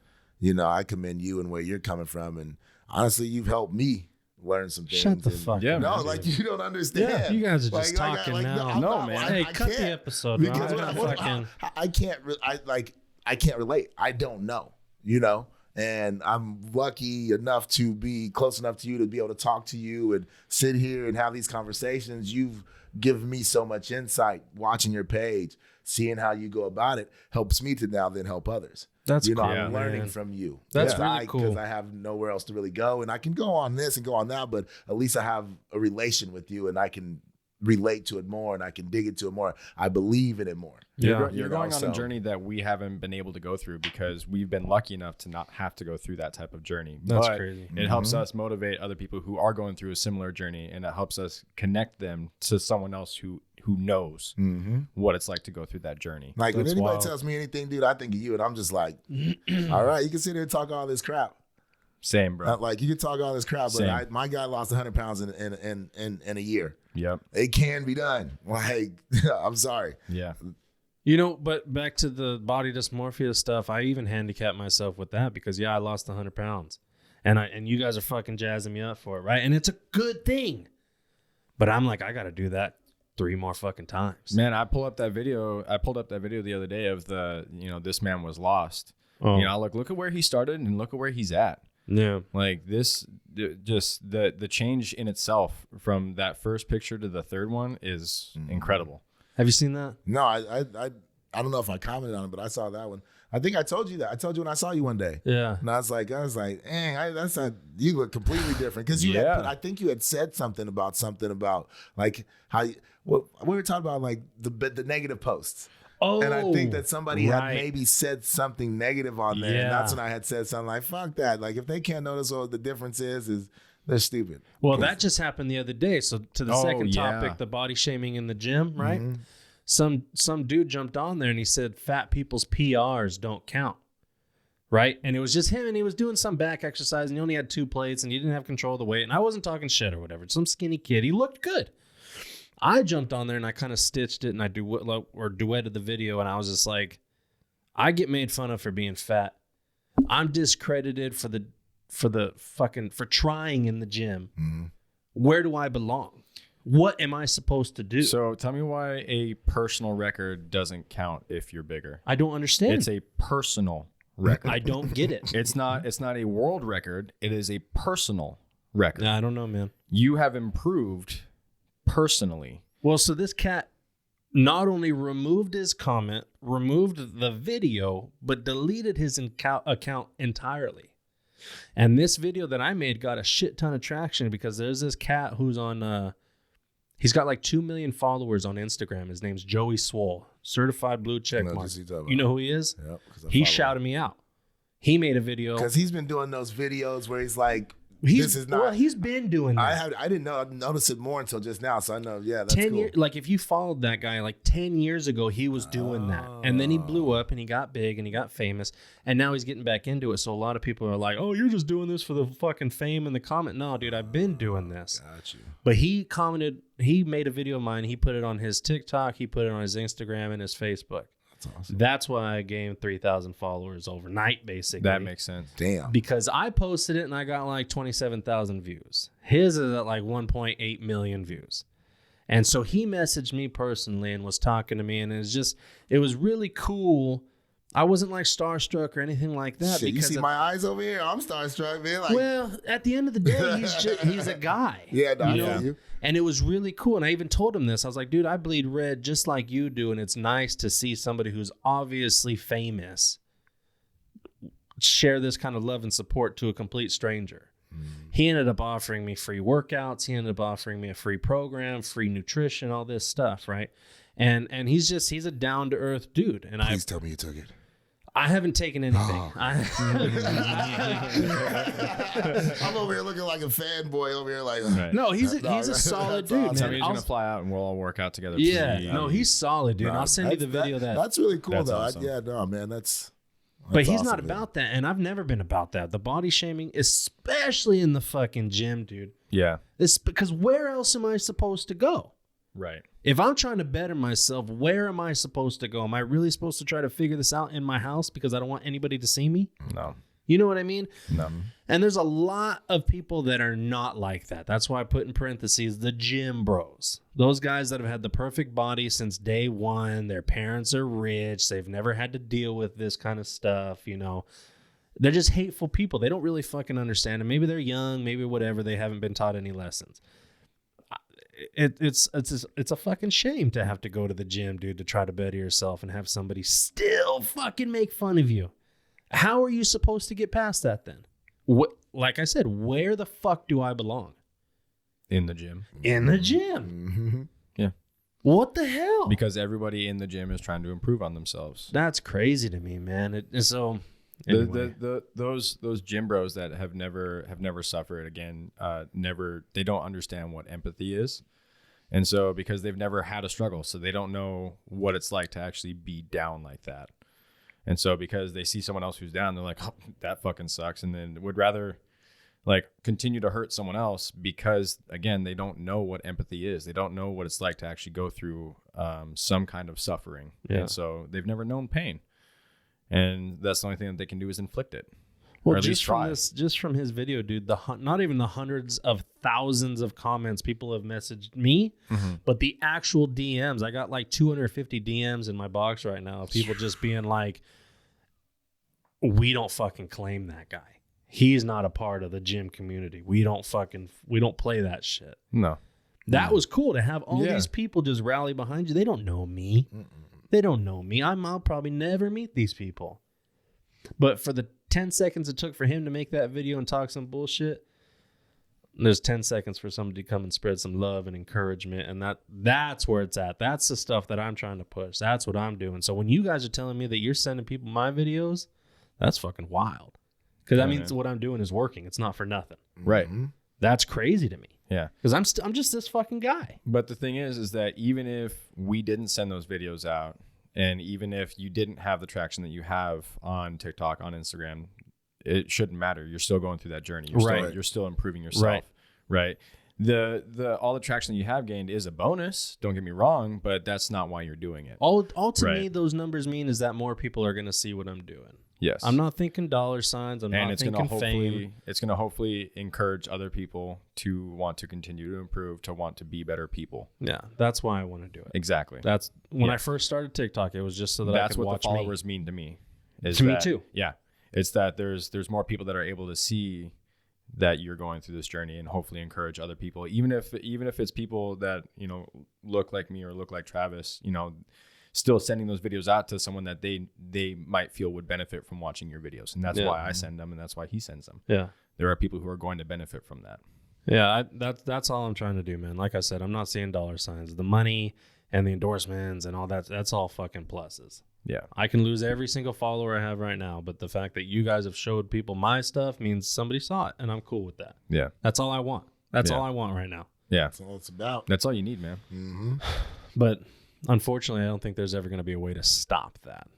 I commend you and where you're coming from. And honestly, you've helped me learn some things. Shut the fuck up. No, like you don't understand. Yeah, you guys are just talking now. No, man. Hey, cut the episode. Because I can't relate. I don't know, And I'm lucky enough to be close enough to you to be able to talk to you and sit here and have these conversations. You've given me so much insight watching your page, seeing how you go about it helps me to now then help others. That's cool. I'm learning from you. That's really cool. Because I have nowhere else to really go. And I can go on this and go on that, but at least I have a relation with you and I can relate to it more and I can dig into it more. I believe in it more. You're going on a journey that we haven't been able to go through because we've been lucky enough to not have to go through that type of journey. That's crazy. It helps us motivate other people who are going through a similar journey, and it helps us connect them to someone else who knows what it's like to go through that journey. Like when anybody tells me anything, dude, I think of you and I'm just like, all right, you can sit here and talk all this crap. Same, bro. Like you can talk all this crap, but my guy lost 100 pounds in a year. Yep. It can be done. Like, I'm sorry. Yeah. But back to the body dysmorphia stuff, I even handicapped myself with that because I lost 100 pounds. And you guys are fucking jazzing me up for it, right? And it's a good thing. But I'm like, I got to do that 3 more fucking times. Man, I pulled up that video the other day of this man was lost. Oh. Look at where he started and look at where he's at. Yeah. Like this, just the change in itself from that first picture to the third one is incredible. Have you seen that? No, I don't know if I commented on it, but I saw that one. I think I told you that. I told you when I saw you one day. Yeah. And I was like, that's not, you look completely different. Because I think you had said something about like how we were talking about like the negative posts. Oh, and I think that somebody had maybe said something negative on there. Yeah. And that's when I had said something like, fuck that. Like if they can't notice what the difference is they're stupid. Well, that just happened the other day. So to the second topic, the body shaming in the gym, right? Mm-hmm. Some dude jumped on there and he said fat people's PRs don't count. Right? And it was just him and he was doing some back exercise and he only had 2 plates and he didn't have control of the weight. And I wasn't talking shit or whatever. Some skinny kid. He looked good. I jumped on there and I kind of stitched it and I duetted the video and I was just like, I get made fun of for being fat. I'm discredited for trying in the gym. Mm-hmm. Where do I belong? What am I supposed to do? So tell me why a personal record doesn't count if you're bigger. I don't understand. It's a personal record. I don't get it. It's not a world record. It is a personal record. I don't know, man. You have improved personally. Well, so this cat not only removed his comment, removed the video, but deleted his account entirely. And this video that I made got a shit ton of traction because there's this cat who's on, he's got like 2 million followers on Instagram. His name's Joey Swole, certified blue check mark. You know who he is? Yep, he shouted me out. He made a video. Because he's been doing those videos where he's like, he's been doing that. I didn't notice it more until just now, so I know, that's 10 cool. years, like if you followed that guy, like 10 years ago, he was doing that. And then he blew up and he got big and he got famous. And now he's getting back into it. So a lot of people are like, oh, you're just doing this for the fucking fame and the comment. No, dude, I've been doing this. Got you. But he commented, he made a video of mine. He put it on his TikTok. He put it on his Instagram and his Facebook. That's awesome. That's why I gained 3,000 followers overnight, basically. That makes sense. Damn. Because I posted it and I got like 27,000 views. His is at like 1.8 million views. And so he messaged me personally and was talking to me. And it was really cool. I wasn't like starstruck or anything like that. Shit, you see my eyes over here? I'm starstruck, man. Like, well, at the end of the day, he's a guy. Yeah, no, you know? And it was really cool. And I even told him this. I was like, dude, I bleed red just like you do. And it's nice to see somebody who's obviously famous share this kind of love and support to a complete stranger. He ended up offering me free workouts. He ended up offering me a free program, free nutrition, all this stuff, right? And he's a down-to-earth dude. And please tell me you took it. I haven't taken anything. I'm over here looking like a fanboy over here, like. Right. No, he's a solid dude, awesome. Tell man. me he's gonna fly out and we'll all work out together. Yeah, no, he's solid, dude. I'll send you the video. That's really cool, that's though. Awesome. Man, that's. But he's awesome, not about that, and I've never been about that. The body shaming, especially in the fucking gym, dude. Yeah. It's because where else am I supposed to go? Right. If I'm trying to better myself, where am I supposed to go? Am I really supposed to try to figure this out in my house because I don't want anybody to see me? No. You know what I mean? No. And there's a lot of people that are not like that. That's why I put in parentheses the gym bros. Those guys that have had the perfect body since day one. Their parents are rich. They've never had to deal with this kind of stuff, you know. They're just hateful people. They don't really fucking understand. And maybe they're young, maybe whatever. They haven't been taught any lessons. It's a fucking shame to have to go to the gym, dude, to try to better yourself and have somebody still fucking make fun of you. How are you supposed to get past that then? Like I said, where the fuck do I belong? In the gym. In the gym. Mm-hmm. Yeah. What the hell? Because everybody in the gym is trying to improve on themselves. That's crazy to me, man. Anyway. Those gym bros that have never suffered again, they don't understand what empathy is. And so because they've never had a struggle, so they don't know what it's like to actually be down like that. And so because they see someone else who's down, they're like, oh, that fucking sucks. And then would rather like continue to hurt someone else because, again, they don't know what empathy is. They don't know what it's like to actually go through some kind of suffering. Yeah. And so they've never known pain. And that's the only thing that they can do is inflict it. Well, just from his video, dude, not even the hundreds of thousands of comments people have messaged me, but the actual DMs. I got like 250 DMs in my box right now of people just being like, we don't fucking claim that guy. He's not a part of the gym community. We don't play that shit. No. That was cool to have all these people just rally behind you. They don't know me. They don't know me. I'll probably never meet these people. But for the 10 seconds it took for him to make that video and talk some bullshit, there's 10 seconds for somebody to come and spread some love and encouragement. And that's where it's at. That's the stuff that I'm trying to push. That's what I'm doing. So when you guys are telling me that you're sending people my videos, that's fucking wild. Because that means what I'm doing is working. It's not for nothing. Right. That's crazy to me. Yeah. Because I'm just this fucking guy. But the thing is that even if we didn't send those videos out, and even if you didn't have the traction that you have on TikTok, on Instagram, it shouldn't matter. You're still going through that journey. You're still improving yourself. Right. The all the traction that you have gained is a bonus. Don't get me wrong, but that's not why you're doing it. All to me, those numbers mean is that more people are going to see what I'm doing. Yes. I'm not thinking dollar signs. I'm not thinking fame. It's going to hopefully encourage other people to want to continue to improve, to want to be better people. Yeah, that's why I want to do it. Exactly. That's when I first started TikTok. It was just so that I could watch me. That's what the followers mean to me. Me too. Yeah. It's that there's more people that are able to see that you're going through this journey and hopefully encourage other people, even if it's people that, you know, look like me or look like Travis, you know, still sending those videos out to someone that they might feel would benefit from watching your videos. And that's why I send them, and that's why he sends them. Yeah. There are people who are going to benefit from that. Yeah. That's all I'm trying to do, man. Like I said, I'm not seeing dollar signs. The money and the endorsements and all that's all fucking pluses. Yeah. I can lose every single follower I have right now, but the fact that you guys have showed people my stuff means somebody saw it, and I'm cool with that. Yeah. That's all I want. That's all I want right now. Yeah. That's all it's about. That's all you need, man. Mm-hmm. But unfortunately, I don't think there's ever going to be a way to stop that.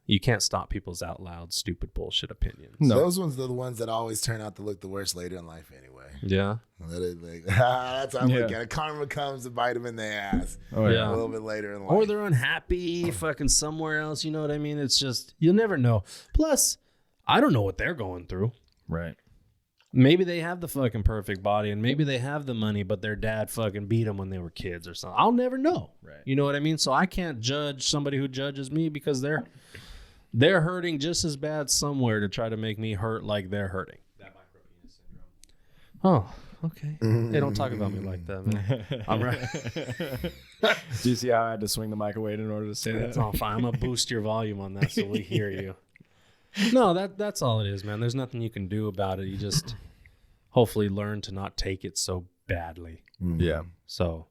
You can't stop people's out loud, stupid bullshit opinions. No. Those ones are the ones that always turn out to look the worst later in life anyway. Yeah. That's how I look at it. Karma comes to bite them in the ass. Oh, yeah. A little bit later in life. Or they're unhappy fucking somewhere else. You know what I mean? It's just, you'll never know. Plus, I don't know what they're going through. Right. Maybe they have the fucking perfect body, and maybe they have the money, but their dad fucking beat them when they were kids or something. I'll never know. Right. You know what I mean? So I can't judge somebody who judges me because they're hurting just as bad somewhere to try to make me hurt like they're hurting. That micropenis syndrome. Oh, okay. Hey, don't talk about me like that, man. I'm right. Do you see how I had to swing the mic away in order to say that? It's all fine. I'm gonna boost your volume on that so we hear you. No, that's all it is, man. There's nothing you can do about it. You just hopefully learn to not take it so badly. Yeah. So,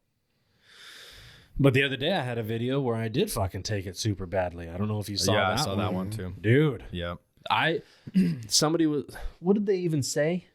but the other day I had a video where I did fucking take it super badly. I don't know if you saw that. Yeah, I saw that one too. Dude. Yeah. Somebody was, what did they even say?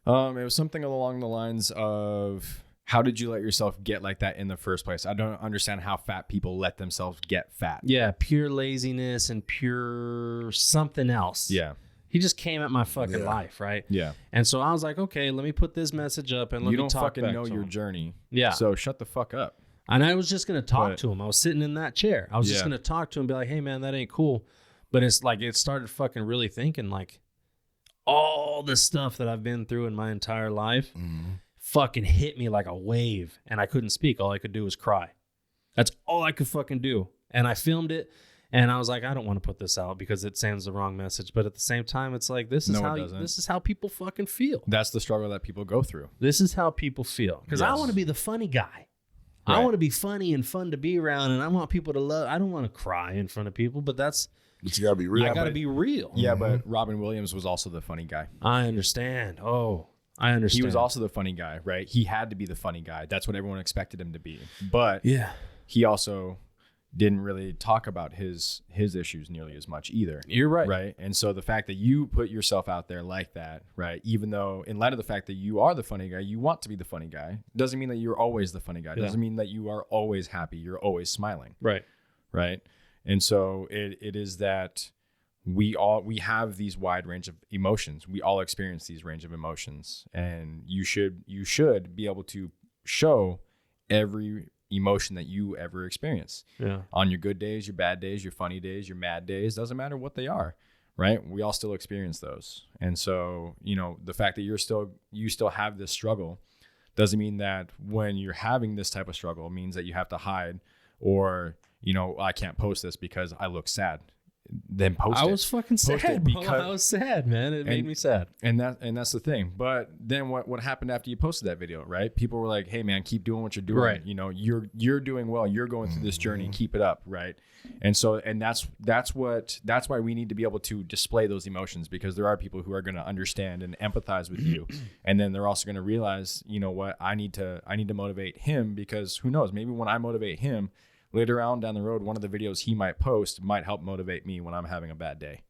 It was something along the lines of, how did you let yourself get like that in the first place? I don't understand how fat people let themselves get fat. Yeah, pure laziness and pure something else. Yeah. He just came at my fucking life, right? Yeah. And so I was like, okay, let me put this message up and let me talk back to him. You don't fucking know your journey. Yeah. So shut the fuck up. And I was just going to talk to him. I was sitting in that chair. I was just going to talk to him and be like, hey, man, that ain't cool. But it's like, it started fucking really thinking like all the stuff that I've been through in my entire life fucking hit me like a wave. And I couldn't speak. All I could do was cry. That's all I could fucking do. And I filmed it. And I was like, I don't want to put this out because it sends the wrong message. But at the same time, it's like, this is how people fucking feel. That's the struggle that people go through. This is how people feel. Because I want to be the funny guy. Right. I want to be funny and fun to be around. And I want people to love. I don't want to cry in front of people. But you got to be real. I got to be real. Yeah, but Robin Williams was also the funny guy. I understand. Oh, I understand. He was also the funny guy, right? He had to be the funny guy. That's what everyone expected him to be. But he also didn't really talk about his issues nearly as much either. You're right. Right. And so the fact that you put yourself out there like that, right, even though in light of the fact that you are the funny guy, you want to be the funny guy, doesn't mean that you're always the funny guy. Doesn't mean that you are always happy. You're always smiling. Right. Right. And so it is that we have these wide range of emotions. We all experience these range of emotions, and you should be able to show every emotion that you ever experience. Yeah. On your good days, your bad days, your funny days, your mad days, doesn't matter what they are, right? We all still experience those. And so, you know, the fact that you still have this struggle doesn't mean that when you're having this type of struggle means that you have to hide or, you know, I can't post this because I look sad. Then post it. I was fucking sad, bro. I was sad, man. It made me sad. And that's the thing. But then what happened after you posted that video, right? People were like, "Hey, man, keep doing what you're doing. Right. You know, you're doing well. You're going through this journey. Keep it up, right?" And so, and that's why we need to be able to display those emotions, because there are people who are going to understand and empathize with you, and then they're also going to realize, you know what, I need to motivate him, because who knows, maybe when I motivate him, later on down the road, one of the videos he might post might help motivate me when I'm having a bad day.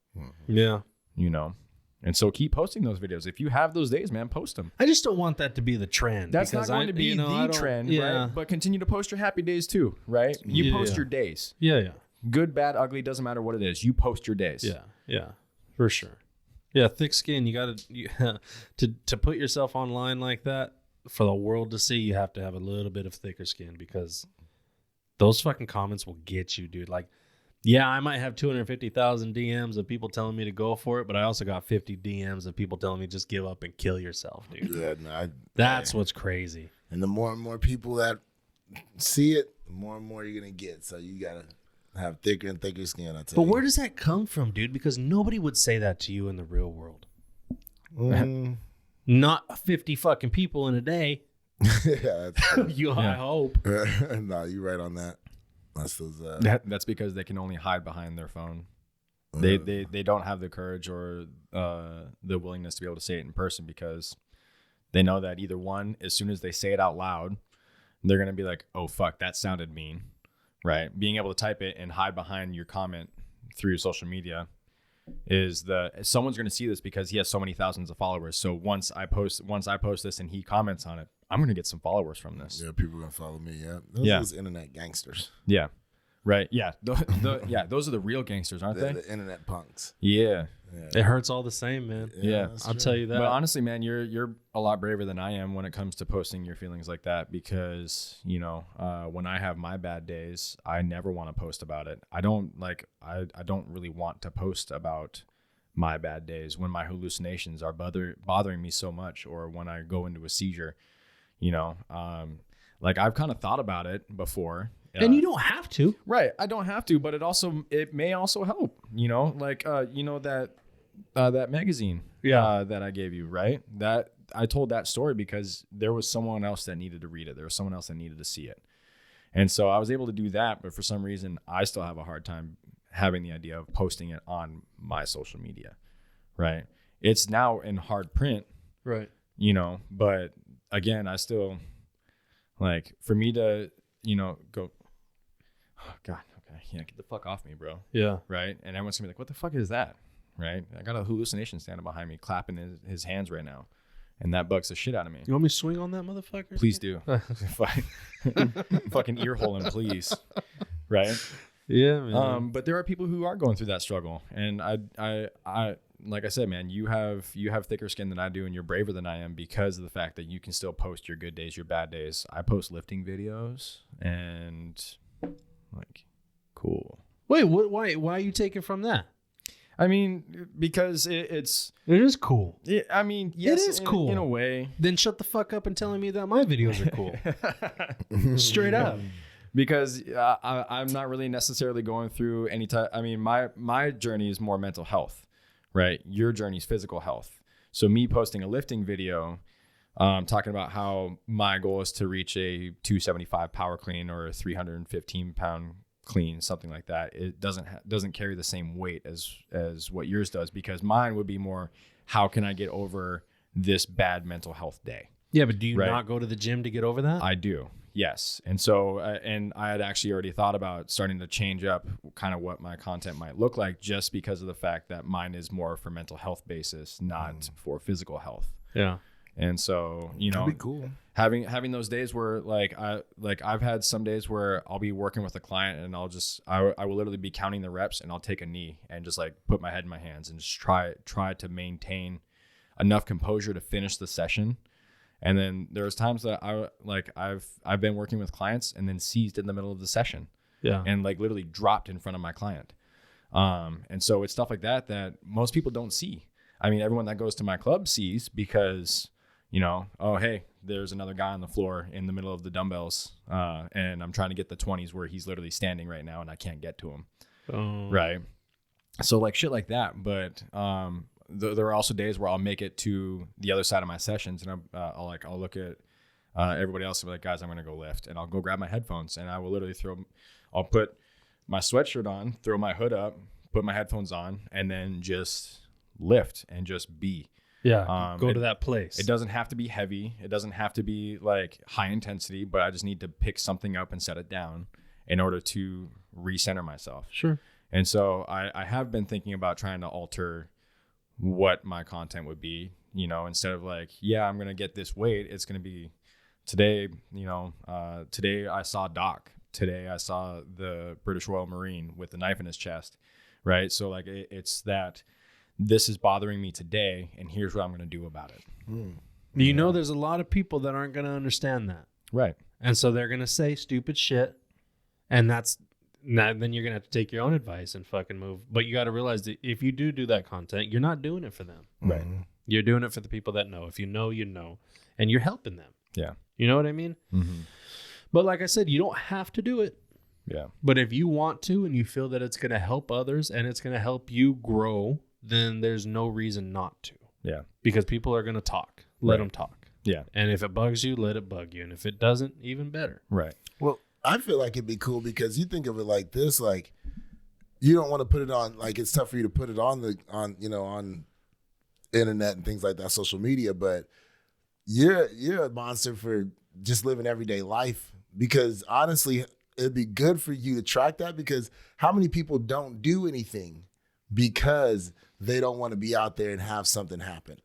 Yeah. You know? And so keep posting those videos. If you have those days, man, post them. I just don't want that to be the trend. That's not going to be the trend, right? But continue to post your happy days too, right? You post your days. Yeah, yeah. Good, bad, ugly, doesn't matter what it is. You post your days. Yeah, yeah, for sure. Yeah, thick skin. You got to put yourself online like that for the world to see, you have to have a little bit of thicker skin, because those fucking comments will get you, dude. Like, Yeah, I might have 250,000 DMs of people telling me to go for it, but I also got 50 DMs of people telling me just give up and kill yourself, dude. Yeah, no, That's what's crazy. And the more and more people that see it, the more and more you're gonna get. So you gotta have thicker and thicker skin. I tell you. But where does that come from, dude? Because nobody would say that to you in the real world. Not 50 fucking people in a day. Yeah, that's I hope. No, you're right on that. That's those. That's because they can only hide behind their phone. They don't have the courage or the willingness to be able to say it in person because they know that either one, as soon as they say it out loud, they're gonna be like, "Oh fuck, that sounded mean," right? Being able to type it and hide behind your comment through social media is someone's gonna see this because he has so many thousands of followers. So once I post this and he comments on it, I'm gonna get some followers from this. Yeah, people are gonna follow me. Yeah, those internet gangsters. Yeah. Right. Yeah. Those are the real gangsters, aren't they? The internet punks. Yeah. It hurts all the same, man. Yeah. I'll tell you that. But honestly, man, you're a lot braver than I am when it comes to posting your feelings like that because, when I have my bad days, I never want to post about it. I don't really want to post about my bad days when my hallucinations are bothering me so much or when I go into a seizure, I've kind of thought about it before. And you don't have to. Right. I don't have to, but it may also help, that magazine that I gave you, right? That I told that story because there was someone else that needed to read it. There was someone else that needed to see it. And so I was able to do that, but for some reason I still have a hard time having the idea of posting it on my social media, right? It's now in hard print, right? But again, I still for me to, go, oh God, okay, yeah, get the fuck off me, bro. Yeah. Right? And everyone's gonna be like, what the fuck is that? Right? I got a hallucination standing behind me clapping his hands right now. And that bugs the shit out of me. You want me to swing on that motherfucker? Please do. Fucking ear hole him, please. Right? Yeah, man. But there are people who are going through that struggle. And I like I said, man, you have thicker skin than I do, and you're braver than I am because of the fact that you can still post your good days, your bad days. I post lifting videos and cool. Wait, why are you taking from that? I mean, because it is cool. I mean, yes, it is cool in a way. Then shut the fuck up and telling me that my videos are cool. Straight up. Because I'm not really necessarily going through any type. I mean, my journey is more mental health, right? Your journey is physical health. So me posting a lifting video, talking about how my goal is to reach a 275 power clean or a 315 pound clean, something like that. It doesn't carry the same weight as what yours does, because mine would be more, how can I get over this bad mental health day? Yeah, but do you not go to the gym to get over that? I do. Yes. And so, and I had actually already thought about starting to change up kind of what my content might look like, just because of the fact that mine is more for mental health basis, not for physical health. Yeah. And so, that'd be cool. Having those days where I've had some days where I'll be working with a client and I will literally be counting the reps and I'll take a knee and just put my head in my hands and just try to maintain enough composure to finish the session. And then there's times that I've been working with clients and then seized in the middle of the session. Yeah. And literally dropped in front of my client. And so it's stuff like that most people don't see. I mean, everyone that goes to my club sees, because oh, hey, there's another guy on the floor in the middle of the dumbbells, and I'm trying to get the 20s where he's literally standing right now and I can't get to him. Oh. Right. So shit like that. But there are also days where I'll make it to the other side of my sessions, and I'll look at everybody else and be like, guys, I'm going to go lift, and I'll go grab my headphones, and I will literally I'll put my sweatshirt on, throw my hood up, put my headphones on, and then just lift and just be. Yeah, go to that place. It doesn't have to be heavy. It doesn't have to be high intensity, but I just need to pick something up and set it down in order to recenter myself. Sure. And so I have been thinking about trying to alter what my content would be, instead of I'm going to get this weight. It's going to be today, today I saw Doc. Today I saw the British Royal Marine with the knife in his chest. Right. So it's that this is bothering me today, and here's what I'm going to do about it. There's a lot of people that aren't going to understand that. Right. And so they're going to say stupid shit. And that's Now, then you're gonna have to take your own advice and fucking move. But you got to realize that if you do that content, you're not doing it for them. Right. You're doing it for the people that know. If you know, you know, and you're helping them. Yeah. You know what I mean? Mm-hmm. But like I said, you don't have to do it. Yeah. But if you want to, and you feel that it's gonna help others and it's gonna help you grow, then there's no reason not to. Yeah. Because people are gonna talk. Let them talk. Yeah. And if it bugs you, let it bug you. And if it doesn't, even better. Right. Well, I feel like it'd be cool because you think of it like this, like you don't want to put it on, like it's tough for you to put it on on internet and things like that, social media, but you're a monster for just living everyday life, because honestly, it'd be good for you to track that, because how many people don't do anything because they don't want to be out there and have something happen?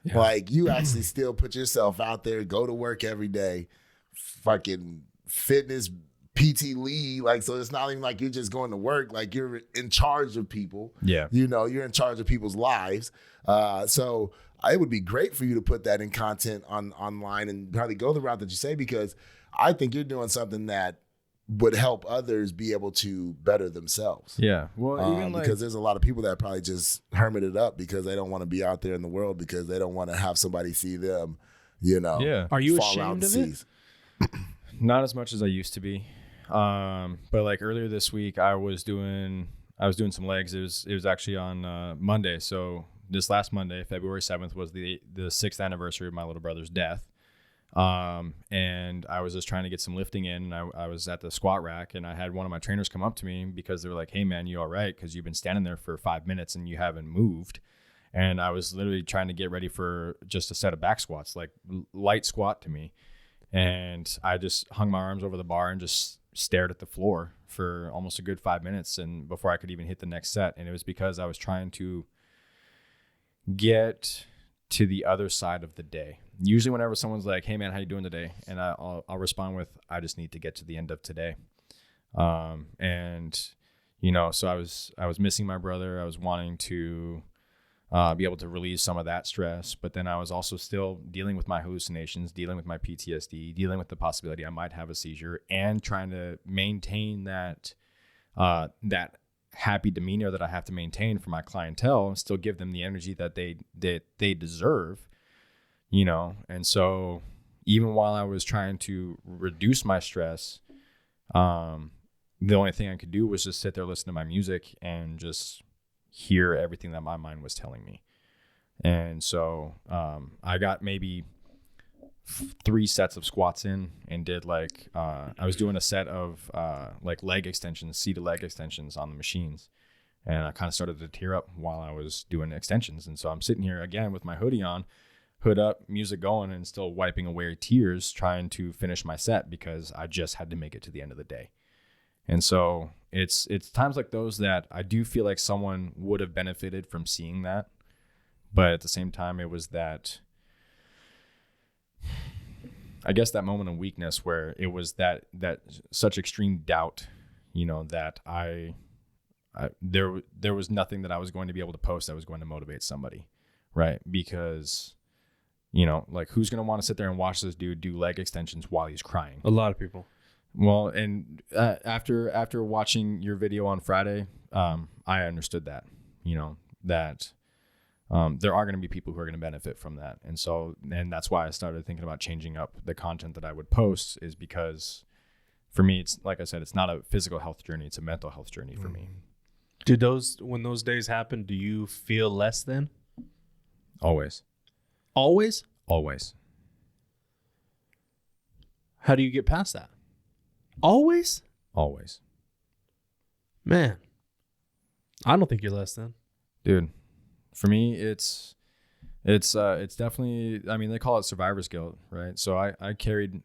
Yeah. Like you actually still put yourself out there, go to work every day, fucking fitness PT lead, like, so it's not even like you're just going to work, like you're in charge of people. Yeah. You're in charge of people's lives. So it would be great for you to put that in content online and probably go the route that you say, because I think you're doing something that would help others be able to better themselves. Yeah. Well, even because there's a lot of people that probably just hermit it up because they don't want to be out there in the world, because they don't want to have somebody see them, Yeah. Are you ashamed of it? Not as much as I used to be. But like earlier this week, I was doing some legs. It was actually on Monday. So this last Monday, February 7th, was the 6th anniversary of my little brother's death. And I was just trying to get some lifting in, and I was at the squat rack, and I had one of my trainers come up to me because they were like, "Hey man, you all right? Because you've been standing there for 5 minutes and you haven't moved." And I was literally trying to get ready for just a set of back squats, like light squat to me. And I just hung my arms over the bar and just stared at the floor for almost a good 5 minutes, and before I could even hit the next set. And it was because I was trying to get to the other side of the day. Usually whenever someone's like, "Hey man, how you doing today?" And I'll respond with, "I just need to get to the end of today." And so I was missing my brother. I was wanting to be able to release some of that stress, but then I was also still dealing with my hallucinations, dealing with my PTSD, dealing with the possibility I might have a seizure, and trying to maintain that happy demeanor that I have to maintain for my clientele, and still give them the energy that they deserve, And so even while I was trying to reduce my stress, the only thing I could do was just sit there, listen to my music, and just hear everything that my mind was telling me. And so I got maybe 3 sets of squats in, and did I was doing a set of leg extensions, seated leg extensions on the machines. And I kind of started to tear up while I was doing extensions. And so I'm sitting here again with my hoodie on, hood up, music going, and still wiping away tears, trying to finish my set because I just had to make it to the end of the day. And so it's times like those that I do feel like someone would have benefited from seeing that. But at the same time, it was that, I guess, that moment of weakness where it was that such extreme doubt, that there was nothing that I was going to be able to post that was going to motivate somebody, right? Because, who's going to want to sit there and watch this dude do leg extensions while he's crying? A lot of people. Well, and after watching your video on Friday, I understood that, that there are going to be people who are going to benefit from that. And that's why I started thinking about changing up the content that I would post, is because for me, it's like I said, it's not a physical health journey. It's a mental health journey for me. When those days happen, do you feel less than? Always. Always? Always. How do you get past that? Always? Always. Man, I don't think you're less than. Dude, for me, it's definitely, I mean, they call it survivor's guilt, right? So I carried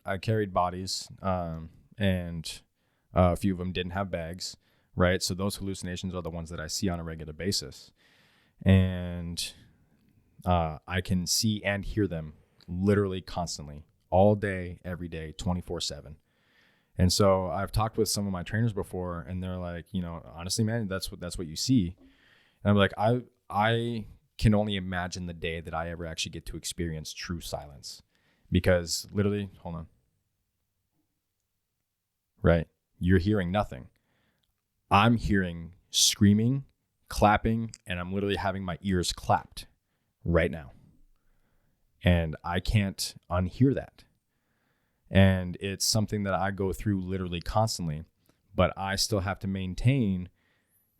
bodies, and a few of them didn't have bags, right? So those hallucinations are the ones that I see on a regular basis. And I can see and hear them literally constantly, all day, every day, 24/7. And so I've talked with some of my trainers before, and they're like, honestly, man, that's what you see. And I'm like, I can only imagine the day that I ever actually get to experience true silence, because literally, hold on. Right. You're hearing nothing. I'm hearing screaming, clapping, and I'm literally having my ears clapped right now. And I can't unhear that. And it's something that I go through literally constantly, but I still have to maintain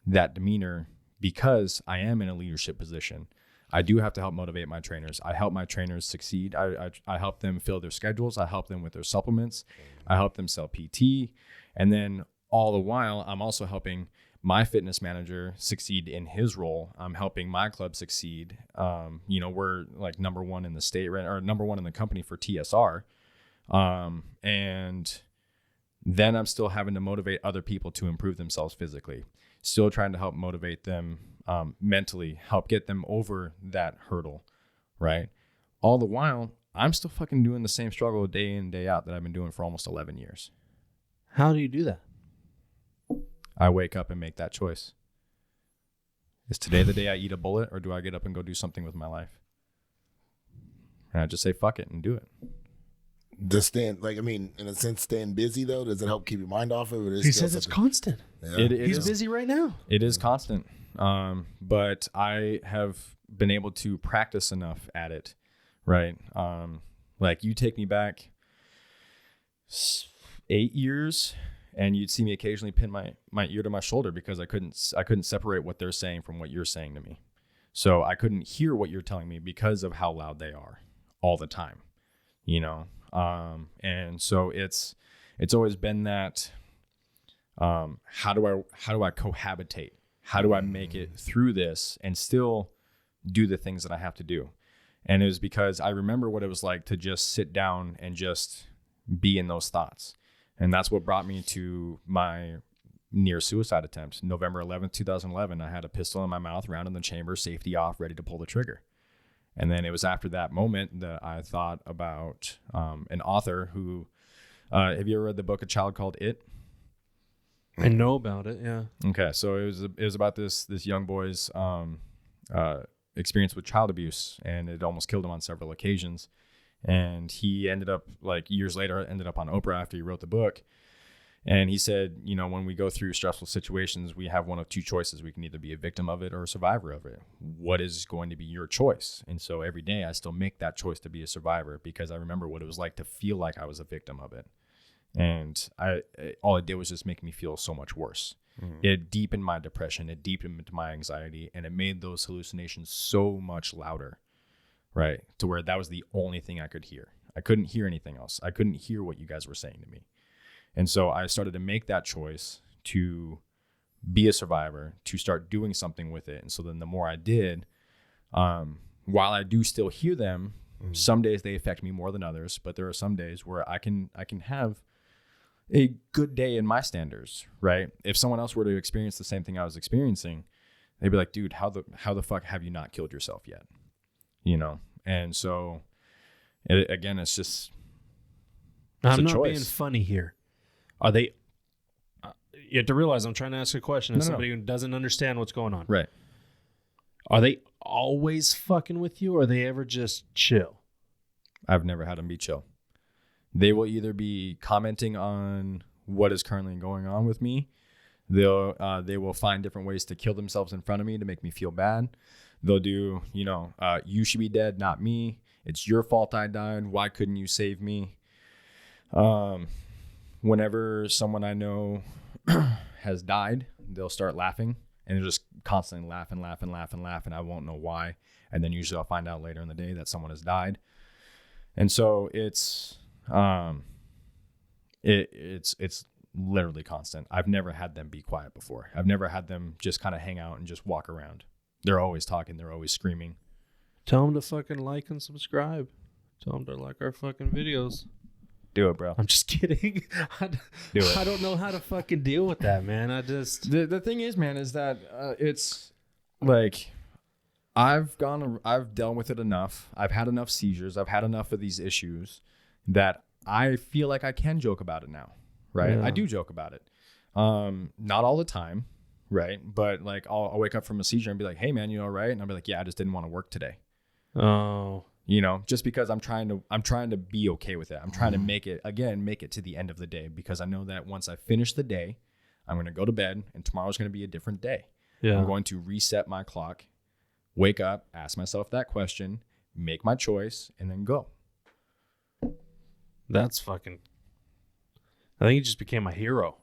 that demeanor because I am in a leadership position. I do have to help motivate my trainers. I help my trainers succeed. I help them fill their schedules. I help them with their supplements. I help them sell PT. And then all the while, I'm also helping my fitness manager succeed in his role. I'm helping my club succeed. We're like number one in the state, right? Or number one in the company for TSR. And then I'm still having to motivate other people to improve themselves physically. Still trying to help motivate them mentally, help get them over that hurdle, right? All the while, I'm still fucking doing the same struggle day in, day out that I've been doing for almost 11 years. How do you do that? I wake up and make that choice. Is today the day I eat a bullet, or do I get up and go do something with my life? And I just say, fuck it and do it. Just in a sense, staying busy though, does it help keep your mind off of it? He says it's constant. Yeah. He's busy right now. It is constant. But I have been able to practice enough at it, right? Like you take me back 8 years and you'd see me occasionally pin my ear to my shoulder because I couldn't separate what they're saying from what you're saying to me. So I couldn't hear what you're telling me because of how loud they are all the time, and so it's always been that, how do I cohabitate? How do I make it through this and still do the things that I have to do? And it was because I remember what it was like to just sit down and just be in those thoughts. And that's what brought me to my near suicide attempt. November 11th, 2011, I had a pistol in my mouth, round in the chamber, safety off, ready to pull the trigger. And then it was after that moment that I thought about an author who, have you ever read the book A Child Called It? I know about it, yeah. Okay, so it was about this young boy's experience with child abuse, and it almost killed him on several occasions. And he ended up, like years later, ended up on OORAH after he wrote the book. And he said, when we go through stressful situations, we have one of two choices. We can either be a victim of it or a survivor of it. What is going to be your choice? And so every day I still make that choice to be a survivor because I remember what it was like to feel like I was a victim of it. And all it did was just make me feel so much worse. Mm-hmm. It deepened my depression. It deepened my anxiety, and it made those hallucinations so much louder, right? To where that was the only thing I could hear. I couldn't hear anything else. I couldn't hear what you guys were saying to me. And so I started to make that choice to be a survivor, to start doing something with it. And so then the more I did, while I do still hear them, mm-hmm. some days they affect me more than others, but there are some days where I can have a good day in my standards, right? If someone else were to experience the same thing I was experiencing, they'd be like, dude, how the fuck have you not killed yourself yet? And so again, it's just, I'm not being funny here. Are they, you have to realize I'm trying to ask a question as somebody who doesn't understand what's going on. Right. Are they always fucking with you, or are they ever just chill? I've never had them be chill. They will either be commenting on what is currently going on with me. They will find different ways to kill themselves in front of me to make me feel bad. They'll do, you should be dead, not me. It's your fault I died. Why couldn't you save me? Whenever someone I know has died, they'll start laughing, and they'll just constantly laugh. And I won't know why. And then usually I'll find out later in the day that someone has died. And so it's literally constant. I've never had them be quiet before. I've never had them just kind of hang out and just walk around. They're always talking. They're always screaming. Tell them to fucking like and subscribe. Tell them to like our fucking videos. Do it, bro. I'm just kidding. Do it. I don't know how to fucking deal with that, man. The thing is, man, is that it's like I've dealt with it enough. I've had enough seizures. I've had enough of these issues that I feel like I can joke about it now, right? Yeah. I do joke about it. Not all the time, right? But like I'll wake up from a seizure and be like, "Hey, man, you all right?" And I'll be like, "Yeah, I just didn't want to work today." Oh. Just because I'm trying to be okay with it. I'm trying to make it to the end of the day, because I know that once I finish the day, I'm going to go to bed, and tomorrow's going to be a different day. Yeah. I'm going to reset my clock, wake up, ask myself that question, make my choice, and then go. That's fucking... I think he just became my hero.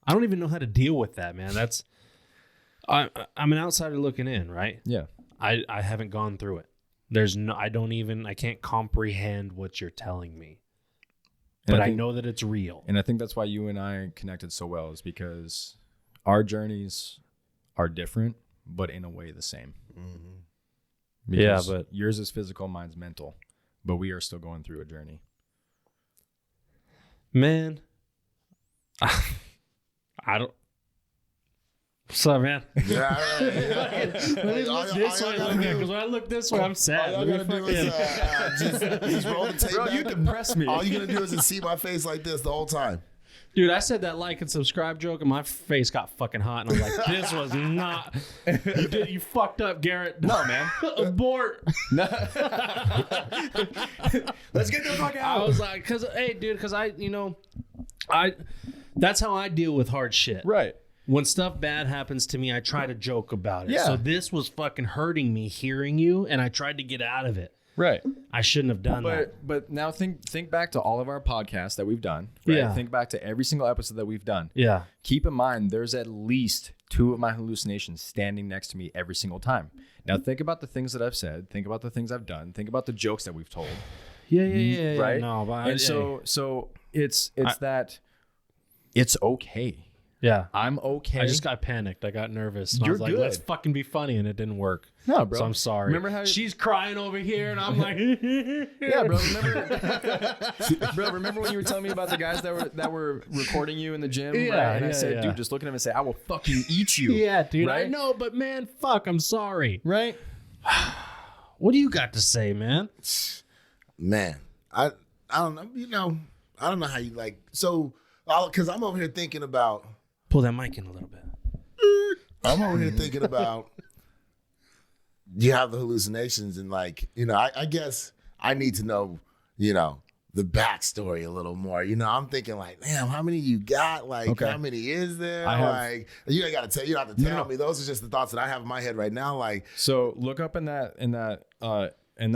I don't even know how to deal with that, man. That's... I'm an outsider looking in, right? Yeah. I haven't gone through it. I can't comprehend what you're telling me. But I know that it's real. And I think that's why you and I connected so well, is because our journeys are different, but in a way the same. Mm-hmm. Yeah, but yours is physical, mine's mental, but we are still going through a journey. Man, I don't... What's up, man? Yeah. Let me look this way, because when I look this way, I'm sad. All you gotta do is just roll the tape. Bro, back. you depress me. All you gotta do is just see my face like this the whole time. Dude, I said that like and subscribe joke, and my face got fucking hot, and I'm like, this was not... You fucked up, Garrett. No, man. Abort. No. Let's get the fuck out. I was like, because that's how I deal with hard shit. Right. When stuff bad happens to me, I try to joke about it. Yeah. So this was fucking hurting me hearing you, and I tried to get out of it. Right. I shouldn't have done that. But now think back to all of our podcasts that we've done. Right? Yeah. Think back to every single episode that we've done. Yeah. Keep in mind, there's at least 2 of my hallucinations standing next to me every single time. Now think about the things that I've said. Think about the things I've done. Think about the jokes that we've told. Yeah. Right. No, but and so it's that it's okay. Yeah. I'm okay. I just got panicked. I got nervous. And I You're was like, good. let's fucking be funny, and it didn't work. No, bro. So I'm sorry. Remember how she's crying over here, and I'm like, yeah, bro. Remember when you were telling me about the guys that were recording you in the gym? Yeah, right? And I yeah, said, yeah. dude, just look at him and say, I will fucking eat you. Yeah, dude. Right? I know, but man, fuck, I'm sorry. Right? What do you got to say, man? Man, I don't know. I don't know how you like. So, because I'm over here thinking about. Pull that mic in a little bit. I'm over here thinking about. You have the hallucinations, and I guess I need to know, the backstory a little more. I'm thinking like, damn, how many you got? Like, Okay. how many is there? You ain't got to tell. You don't have to tell me. Those are just the thoughts that I have in my head right now. Like, So look up in that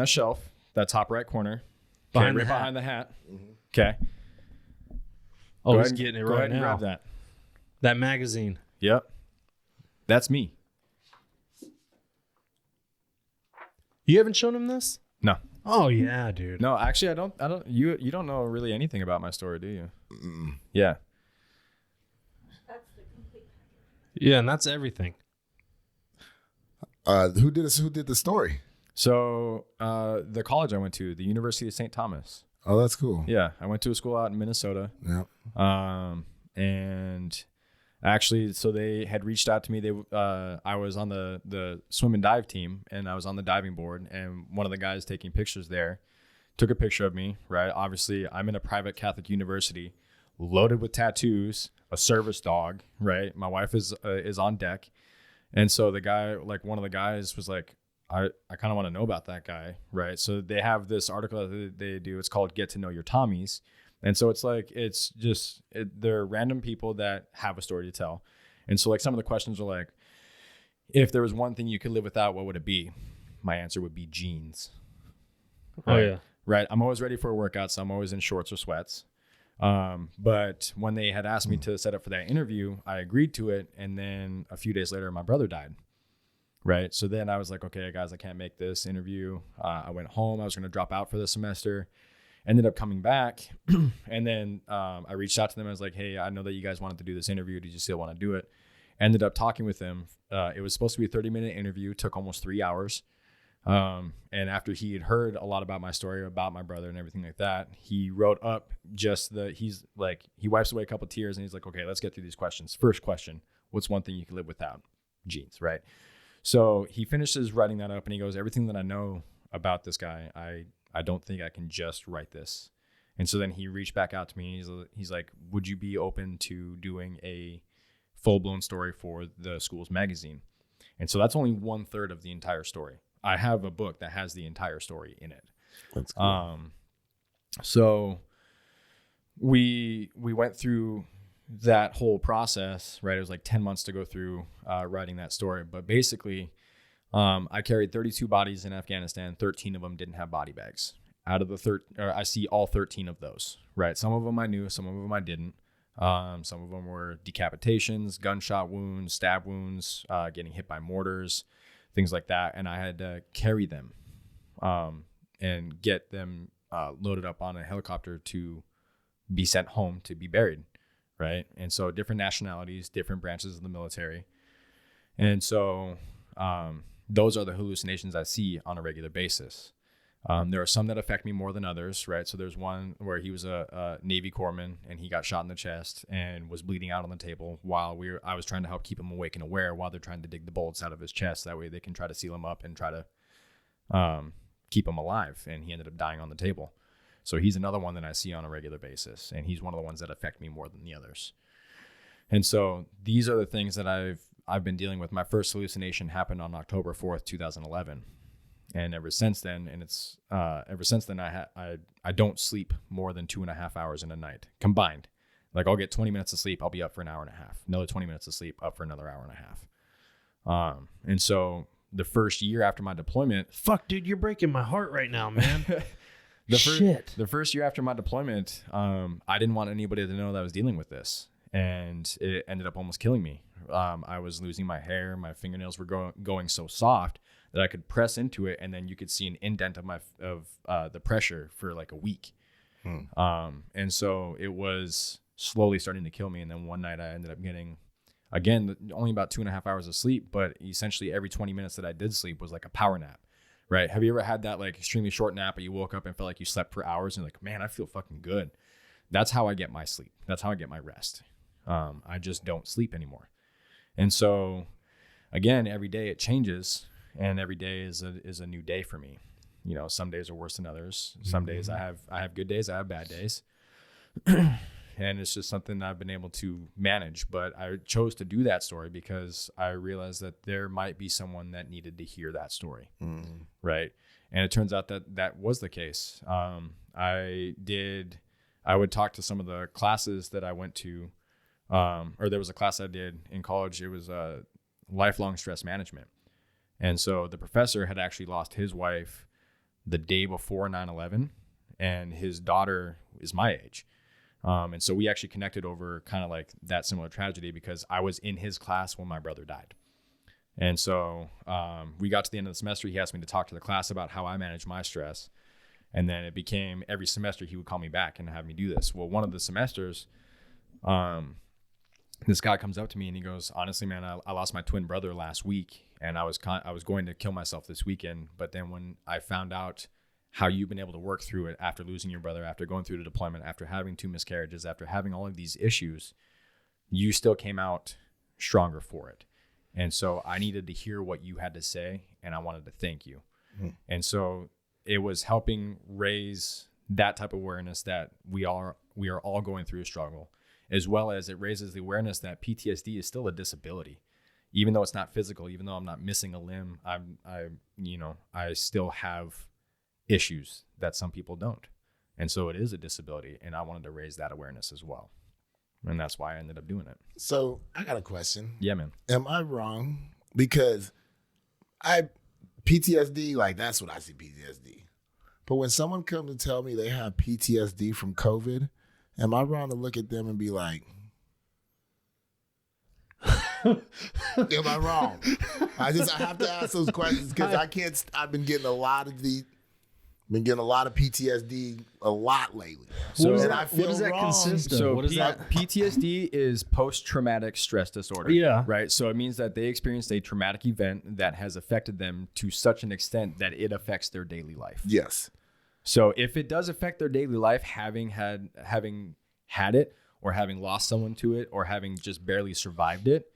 shelf, that top right corner, Behind right the hat. behind the hat. Okay. Oh, Go he's ahead- getting it go right ahead and now. grab that. That magazine. Yep. That's me. You haven't shown him this? No. Oh yeah, dude. No, actually, I don't. You don't know really anything about my story, do you? Yeah. Yeah, and that's everything. who did the story? So the college I went to, the University of St. Thomas. Oh, that's cool. Yeah, I went to a school out in Minnesota. Yeah. And actually, so they had reached out to me. I was on the swim and dive team, and I was on the diving board, and one of the guys taking pictures there took a picture of me, right? Obviously, I'm in a private Catholic university, loaded with tattoos, a service dog, right? My wife is on deck. And so the guy, one of the guys was like, I kind of want to know about that guy, right? So they have this article that they do. It's called Get to Know Your Tommies. And so they're random people that have a story to tell. And so some of the questions are like, if there was one thing you could live without, what would it be? My answer would be jeans. Oh yeah. Right. I'm always ready for a workout, so I'm always in shorts or sweats. But when they had asked me to set up for that interview, I agreed to it. And then a few days later, my brother died. Right. So then I was like, okay, guys, I can't make this interview. I went home. I was going to drop out for the semester. Ended up coming back. And then I reached out to them. I was like, hey, I know that you guys wanted to do this interview. Did you still want to do it? Ended up talking with them. It was supposed to be a 30-minute interview. Took almost 3 hours. And after he had heard a lot about my story, about my brother and everything like that, he wrote up he wipes away a couple of tears and he's like, okay, let's get through these questions. First question, what's one thing you can live without? Jeans, right? So he finishes writing that up and he goes, everything that I know about this guy, I don't think I can just write this. And so then he reached back out to me and he's like, would you be open to doing a full-blown story for the school's magazine? And so that's only 1/3 of the entire story. I have a book that has the entire story in it. That's cool. So we went through that whole process, right, it was like 10 months to go through writing that story. But basically, I carried 32 bodies in Afghanistan. 13 of them didn't have body bags. Out of the I see all 13 of those, right? Some of them I knew, some of them I didn't. Some of them were decapitations, gunshot wounds, stab wounds, getting hit by mortars, things like that. And I had to carry them and get them loaded up on a helicopter to be sent home to be buried, right? And so different nationalities, different branches of the military. And so those are the hallucinations I see on a regular basis. There are some that affect me more than others, right? So there's one where he was a Navy corpsman and he got shot in the chest and was bleeding out on the table while I was trying to help keep him awake and aware while they're trying to dig the bullets out of his chest. That way they can try to seal him up and try to keep him alive. And he ended up dying on the table. So he's another one that I see on a regular basis. And he's one of the ones that affect me more than the others. And so these are the things that I've been dealing with. My first hallucination happened on October 4th, 2011. And ever since then, I don't sleep more than 2.5 hours in a night combined. Like I'll get 20 minutes of sleep, I'll be up for an hour and a half. Another 20 minutes of sleep, up for another hour and a half. And so the first year after my deployment, fuck, dude, you're breaking my heart right now, man. The first year after my deployment, I didn't want anybody to know that I was dealing with this, and it ended up almost killing me. I was losing my hair, my fingernails were going so soft that I could press into it, and then you could see an indent of the pressure for like a week. And so it was slowly starting to kill me. And then one night I ended up getting, again, only about 2.5 hours of sleep, but essentially every 20 minutes that I did sleep was like a power nap, right? Have you ever had that like extremely short nap, but you woke up and felt like you slept for hours and you're like, man, I feel fucking good. That's how I get my sleep. That's how I get my rest. I just don't sleep anymore. And so again, every day it changes. And every day is a new day for me. You know, some days are worse than others. Some days I have good days, I have bad days. And it's just something I've been able to manage. But I chose to do that story because I realized that there might be someone that needed to hear that story. Right. And it turns out that was the case. I would talk to some of the classes that I went to, or there was a class I did in college. It was lifelong stress management. And so the professor had actually lost his wife the day before 9/11, and his daughter is my age. And so we actually connected over kind of like that similar tragedy because I was in his class when my brother died. And so we got to the end of the semester. He asked me to talk to the class about how I manage my stress. And then it became every semester he would call me back and have me do this. Well, one of the semesters, this guy comes up to me and he goes, honestly, man, I lost my twin brother last week and I was going to kill myself this weekend. But then when I found out how you've been able to work through it after losing your brother, after going through the deployment, after having 2 miscarriages, after having all of these issues, you still came out stronger for it. And so I needed to hear what you had to say and I wanted to thank you. And so it was helping raise that type of awareness that we are all going through a struggle, as well as it raises the awareness that PTSD is still a disability. Even though it's not physical, even though I'm not missing a limb, I still have issues that some people don't. And so it is a disability. And I wanted to raise that awareness as well. And that's why I ended up doing it. So I got a question. Yeah, man. Am I wrong? Because PTSD, like that's what I see PTSD. But when someone comes to tell me they have PTSD from COVID, am I wrong to look at them and be like, am I wrong? I have to ask those questions because I've been getting a lot of PTSD a lot lately. So what does that consist of? So what is that? PTSD is post-traumatic stress disorder. Yeah. Right. So it means that they experienced a traumatic event that has affected them to such an extent that it affects their daily life. Yes. So if it does affect their daily life, having had it, or having lost someone to it, or having just barely survived it,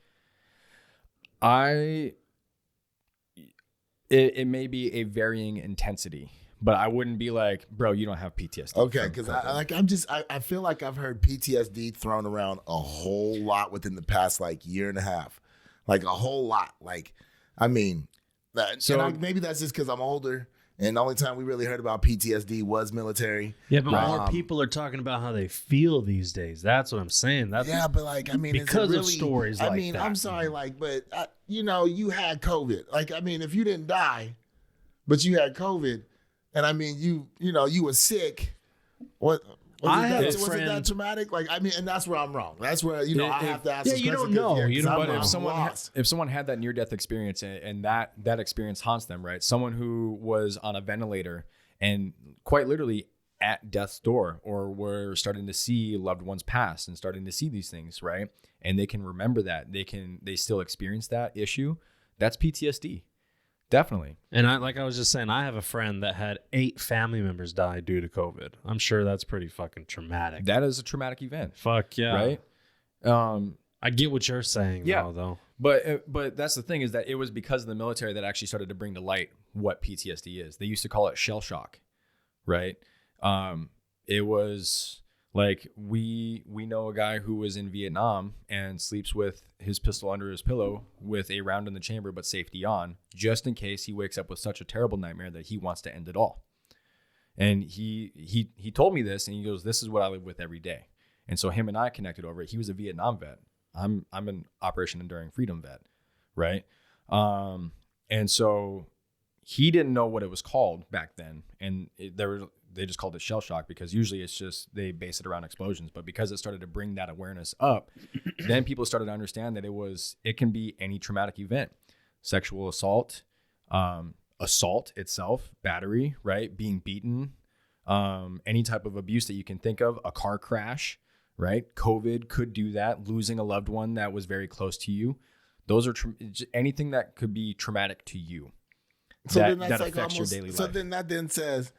it may be a varying intensity. But I wouldn't be like, bro, you don't have PTSD. Okay, because I feel like I've heard PTSD thrown around a whole lot within the past like year and a half, like a whole lot. Like, I mean, maybe that's just because I'm older And the only time we really heard about PTSD was military. Yeah, but more people are talking about how they feel these days. That's what I'm saying. But like, I mean, because really, of stories like that. I mean, I'm sorry, like, but, you know, you had COVID. Like, I mean, if you didn't die, but you had COVID, and I mean, you were sick, was it that traumatic? Like, I mean, and that's where I'm wrong. That's where, you know, I have to ask. Yeah, you don't know. But if someone had that near-death experience and that experience haunts them, right? Someone who was on a ventilator and quite literally at death's door, or were starting to see loved ones pass and starting to see these things, right? And they can remember that. They still experience that issue. That's PTSD. Definitely. And like I was just saying, I have a friend that had 8 family members die due to COVID. I'm sure that's pretty fucking traumatic. That is a traumatic event. Fuck yeah. Right? I get what you're saying, though. But that's the thing, is that it was because of the military that actually started to bring to light what PTSD is. They used to call it shell shock, right? It was like, we know a guy who was in Vietnam and sleeps with his pistol under his pillow with a round in the chamber but safety on, just in case he wakes up with such a terrible nightmare that he wants to end it all. And he told me this, and he goes, "This is what I live with every day." And so him and I connected over it. He was a Vietnam vet. I'm an Operation Enduring Freedom vet, right? And so he didn't know what it was called back then, and they just called it shell shock, because usually it's just, they base it around explosions. But because it started to bring that awareness up, then people started to understand that it can be any traumatic event: sexual assault, assault itself, battery, right? Being beaten, any type of abuse that you can think of, a car crash, right? COVID could do that. Losing a loved one that was very close to you. Those are anything that could be traumatic to you. So that then that's like affects almost, your daily life. So then that then says,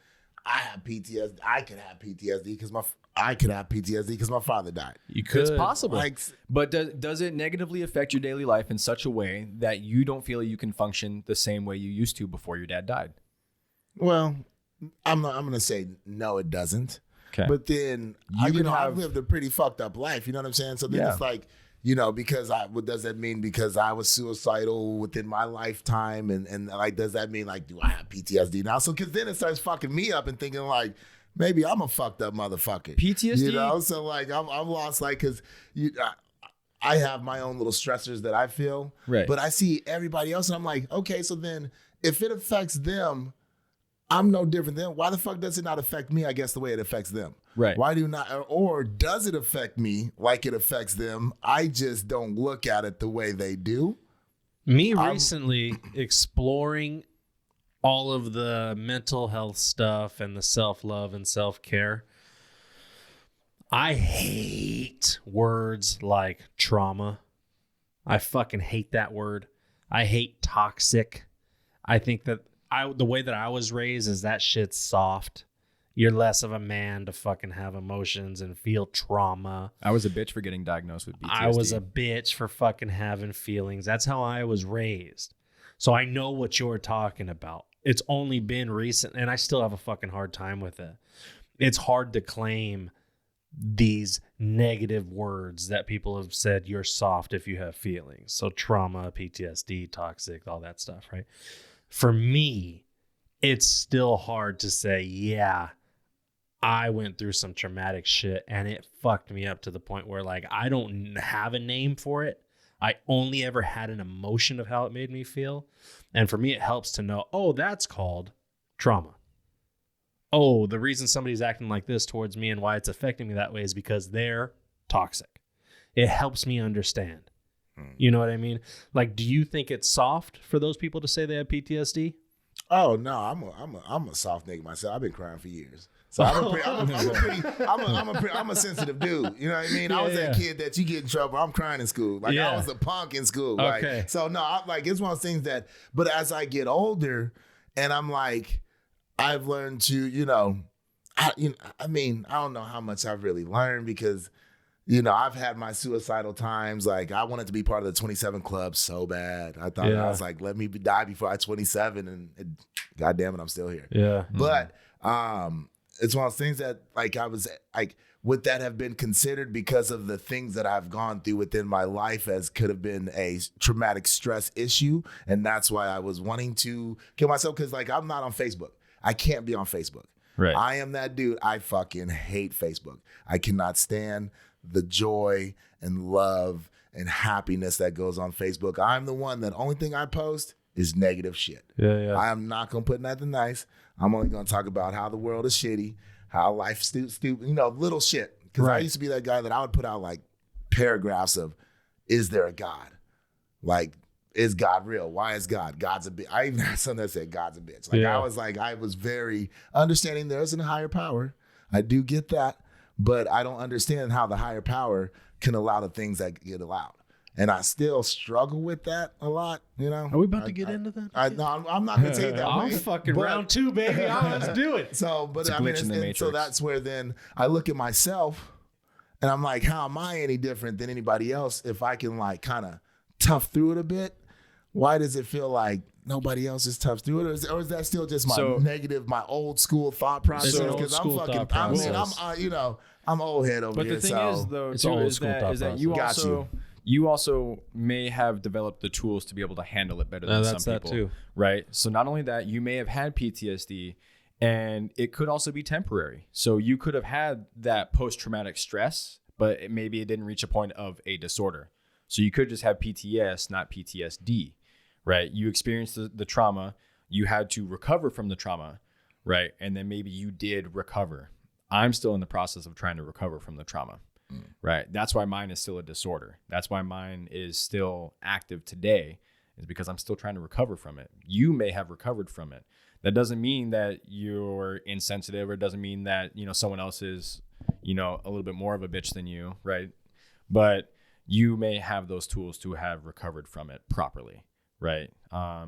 I have PTSD. I could have PTSD because my father died. You could. It's possible. But does it negatively affect your daily life in such a way that you don't feel you can function the same way you used to before your dad died? Well, I'm going to say no, it doesn't. Okay. But then I've lived a pretty fucked up life. You know what I'm saying? So then it's like, you know, because what does that mean? Because I was suicidal within my lifetime, and like, does that mean, like, do I have PTSD now? So, because then it starts fucking me up and thinking, like, maybe I'm a fucked up motherfucker. PTSD, you know. So like, I'm lost, like, because I have my own little stressors that I feel, right? But I see everybody else, and I'm like, okay, so then if it affects them, I'm no different than them. Why the fuck does it not affect me? I guess the way it affects them. Right. Why do not, or does it affect me like it affects them? I just don't look at it the way they do. Me recently exploring all of the mental health stuff and the self-love and self-care. I hate words like trauma. I fucking hate that word. I hate toxic. I think that the way that I was raised is that shit's soft. You're less of a man to fucking have emotions and feel trauma. I was a bitch for getting diagnosed with PTSD. I was a bitch for fucking having feelings. That's how I was raised. So I know what you're talking about. It's only been recent, and I still have a fucking hard time with it. It's hard to claim these negative words that people have said, you're soft if you have feelings. So trauma, PTSD, toxic, all that stuff, right? For me, it's still hard to say, yeah, I went through some traumatic shit and it fucked me up to the point where, like, I don't have a name for it. I only ever had an emotion of how it made me feel. And for me, it helps to know, oh, that's called trauma. Oh, the reason somebody's acting like this towards me and why it's affecting me that way is because they're toxic. It helps me understand. You know what I mean? Like, do you think it's soft for those people to say they have PTSD? Oh no, I'm a soft nigga myself. I've been crying for years, so I'm a sensitive dude. You know what I mean? I was that kid that you get in trouble. I'm crying in school. Like I was a punk in school. Okay. Like, so no, it's one of those things that. But as I get older, and I'm like, I've learned to, I don't know how much I've really learned because. I've had my suicidal times. Like, I wanted to be part of the 27 Club so bad. I thought I was like, let me die before I'm 27, and God damn it, I'm still here. Yeah. But it's one of those things that, like, I was like, would that have been considered because of the things that I've gone through within my life as could have been a traumatic stress issue, and that's why I was wanting to kill myself? Because, like, I'm not on Facebook. I can't be on Facebook. Right. I am that dude. I fucking hate Facebook. I cannot stand the joy and love and happiness that goes on Facebook. I'm the one that only thing I post is negative shit. Yeah. I am not going to put nothing nice. I'm only going to talk about how the world is shitty, how life's stupid, little shit. Because I used to be that guy that I would put out like paragraphs of, is there a God? Like, is God real? Why is God? God's a bitch. I even had something that said God's a bitch. Like I was very understanding there's a higher power. I do get that, but I don't understand how the higher power can allow the things that get allowed. And I still struggle with that a lot, Are we about to get into that? No, I'm not going to take that. I'm fucking round 2, baby. Let's do it. So, but I mean, so that's where then I look at myself and I'm like, how am I any different than anybody else if I can like kind of tough through it a bit? Why does it feel like nobody else is tough through it? Or is that still just my negative, my old school thought process? Because I'm old head over here. But the thing is, though, too, is that you also may have developed the tools to be able to handle it better than some people. That too. Right? So not only that, you may have had PTSD, and it could also be temporary. So you could have had that post-traumatic stress, but maybe it didn't reach a point of a disorder. So you could just have PTS, not PTSD. Right? You experienced the trauma, you had to recover from the trauma, right? And then maybe you did recover. I'm still in the process of trying to recover from the trauma, right? That's why mine is still a disorder. That's why mine is still active today, is because I'm still trying to recover from it. You may have recovered from it. That doesn't mean that you're insensitive, or it doesn't mean that, someone else is, a little bit more of a bitch than you, right? But you may have those tools to have recovered from it properly. Right.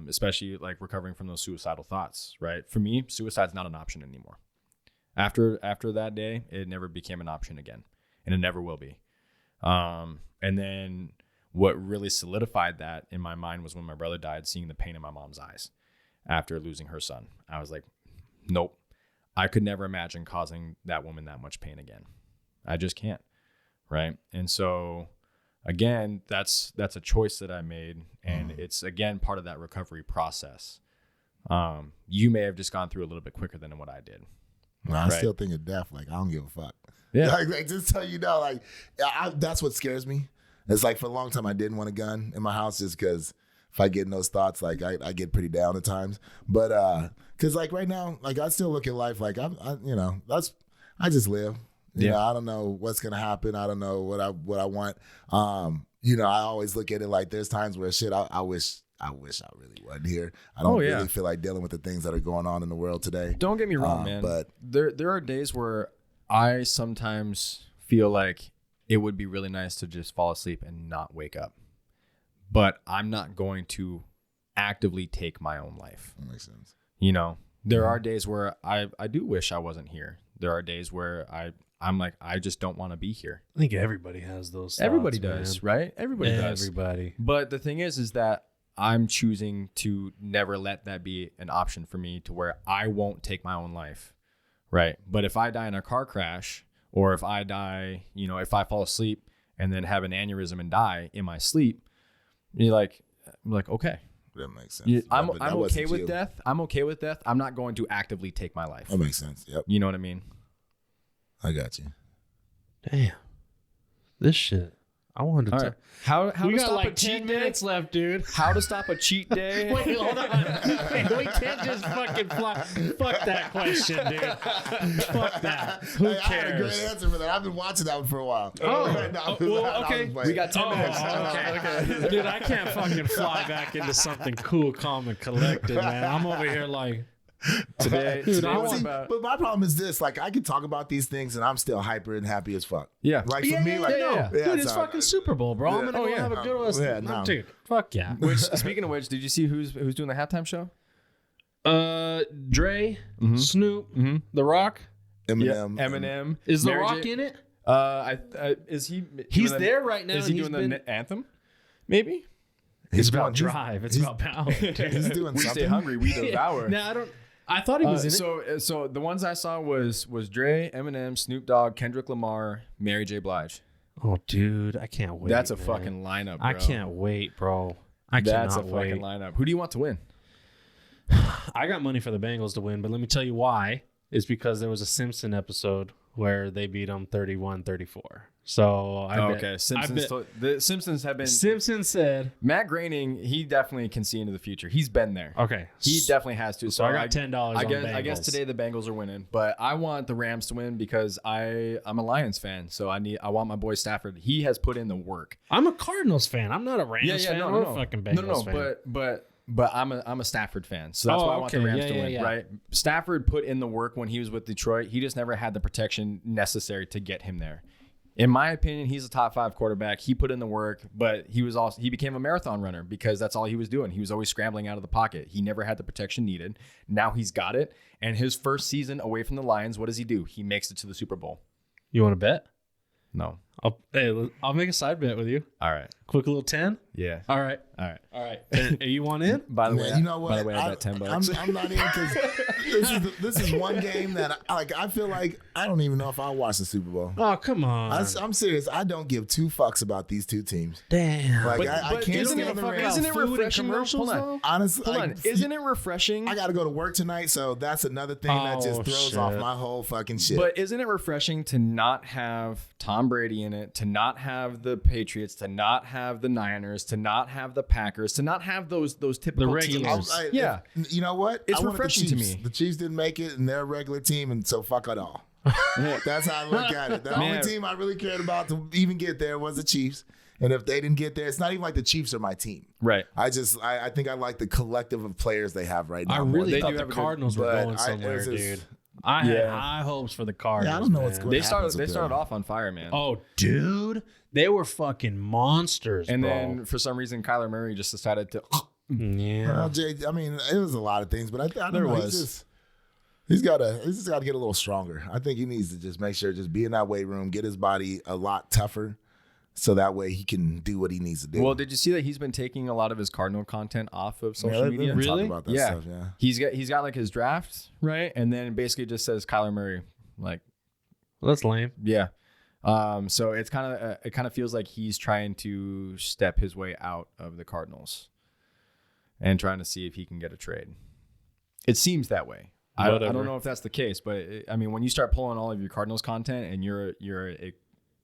Especially like recovering from those suicidal thoughts. Right. For me, suicide's not an option anymore. After that day, it never became an option again, and it never will be. And then what really solidified that in my mind was when my brother died, seeing the pain in my mom's eyes after losing her son. I was like, nope, I could never imagine causing that woman that much pain again. I just can't. Right. And so again, that's a choice that I made, and it's again part of that recovery process. You may have just gone through a little bit quicker than what I did. No, I still think of death. Like, I don't give a fuck. Yeah, like just so you know, like that's what scares me. It's like for a long time I didn't want a gun in my house just because if I get in those thoughts, like I get pretty down at times. But because like right now, like I still look at life like I just live. You know, I don't know what's gonna happen. I don't know what I want. I always look at it like there's times where shit. I wish I really wasn't here. I don't really feel like dealing with the things that are going on in the world today. Don't get me wrong, man. But there are days where I sometimes feel like it would be really nice to just fall asleep and not wake up. But I'm not going to actively take my own life. That makes sense. There are days where I do wish I wasn't here. There are days where I'm like, I just don't want to be here. I think everybody has those thoughts. Everybody does, right? Everybody does. Everybody. But the thing is that I'm choosing to never let that be an option for me, to where I won't take my own life, right? But if I die in a car crash, or if I die, if I fall asleep and then have an aneurysm and die in my sleep, I'm like, okay. That makes sense. I'm okay with death. I'm okay with death. I'm not going to actively take my life. That makes sense. Yep. You know what I mean? I got you. Damn. This shit. I wanted to. Right. How we to got stop like a cheat 10 day? minutes left, dude. How to stop a cheat day? Wait, hold on. We can't just fucking fly. Fuck that question, dude. Fuck that. Who cares? I had a great answer for that. I've been watching that one for a while. Okay. We got 10 minutes. Okay. Dude, I can't fucking fly back into something cool, calm, and collected, man. I'm over here like. Today, but my problem is this: like, I can talk about these things, and I'm still hyper and happy as fuck. Yeah, like for me, like, dude, it's fucking Super Bowl, bro. I'm gonna go have a good one. Dude, fuck yeah. Speaking of which, did you see who's doing the halftime show? Dre, Snoop, The Rock, Eminem. Eminem. Is The Rock in it? Is he? He's there right now. Is he doing the anthem? Maybe. It's about drive. It's about power. He's doing we something. Stay hungry. We devour. No, I thought he was in it. So the ones I saw was Dre, Eminem, Snoop Dogg, Kendrick Lamar, Mary J. Blige. Oh, dude, I can't wait. That's a fucking lineup, bro. I can't wait, bro. That's a fucking lineup. Who do you want to win? I got money for the Bengals to win, but let me tell you why. It's because there was a Simpson episode where they beat them 31-34. So okay. The Simpsons have been. Simpson said Matt Groening. He definitely can see into the future. He's been there. Okay, he definitely has to. So I got $10. I guess today the Bengals are winning, but I want the Rams to win because I'm a Lions fan. So I want my boy Stafford. He has put in the work. I'm a Cardinals fan. I'm not a Rams fan or a fucking Bengals fan. But I'm a Stafford fan, so that's why I want the Rams to win, right? Stafford put in the work when he was with Detroit. He just never had the protection necessary to get him there. In my opinion, he's a top 5 quarterback. He put in the work, but he became a marathon runner because that's all he was doing. He was always scrambling out of the pocket. He never had the protection needed. Now he's got it. And his first season away from the Lions, what does he do? He makes it to the Super Bowl. You want to bet? No. I'll make a side bet with you. All right. Quick little 10? Yeah. All right. Are you want in? By the way, you know what? By the way, I bet $10. I'm not in because this is one game that I feel like I don't even know if I'll watch the Super Bowl. Oh, come on. I'm serious. I don't give 2 fucks about these 2 teams. Damn. Like I can't stand the Rams. Isn't it refreshing? Hold on. Honestly, Isn't it refreshing? I got to go to work tonight, so that's another thing that just throws off my whole fucking shit. But isn't it refreshing to not have Tom Brady in it, to not have the Patriots, to not have the Niners, to not have the Packers, to not have those typical teams? You know what? It's refreshing to me. The Chiefs didn't make it, and they're a regular team, and so fuck it all. That's how I look at it. The only team I really cared about to even get there was the Chiefs. And if they didn't get there, it's not even like the Chiefs are my team. Right. I think I like the collective of players they have right now. I really thought the Cardinals were going somewhere, dude. I had high hopes for the Cardinals. Yeah, I don't know what's going on. They started off on fire, man. Oh, dude. They were fucking monsters, and bro. then for some reason, Kyler Murray just decided to. Well, Jay, I mean, it was a lot of things, but I don't know. He's got to get a little stronger. I think he needs to just make sure, just be in that weight room, get his body a lot tougher, so that way he can do what he needs to do. Well, did you see that he's been taking a lot of his Cardinal content off of social media? Really? About that stuff, He's got like his draft, right? And then basically just says Kyler Murray, like. Well, that's lame. Yeah. So it kind of feels like he's trying to step his way out of the Cardinals and trying to see if he can get a trade. It seems that way. I don't know if that's the case, but I mean, when you start pulling all of your Cardinals content and you're a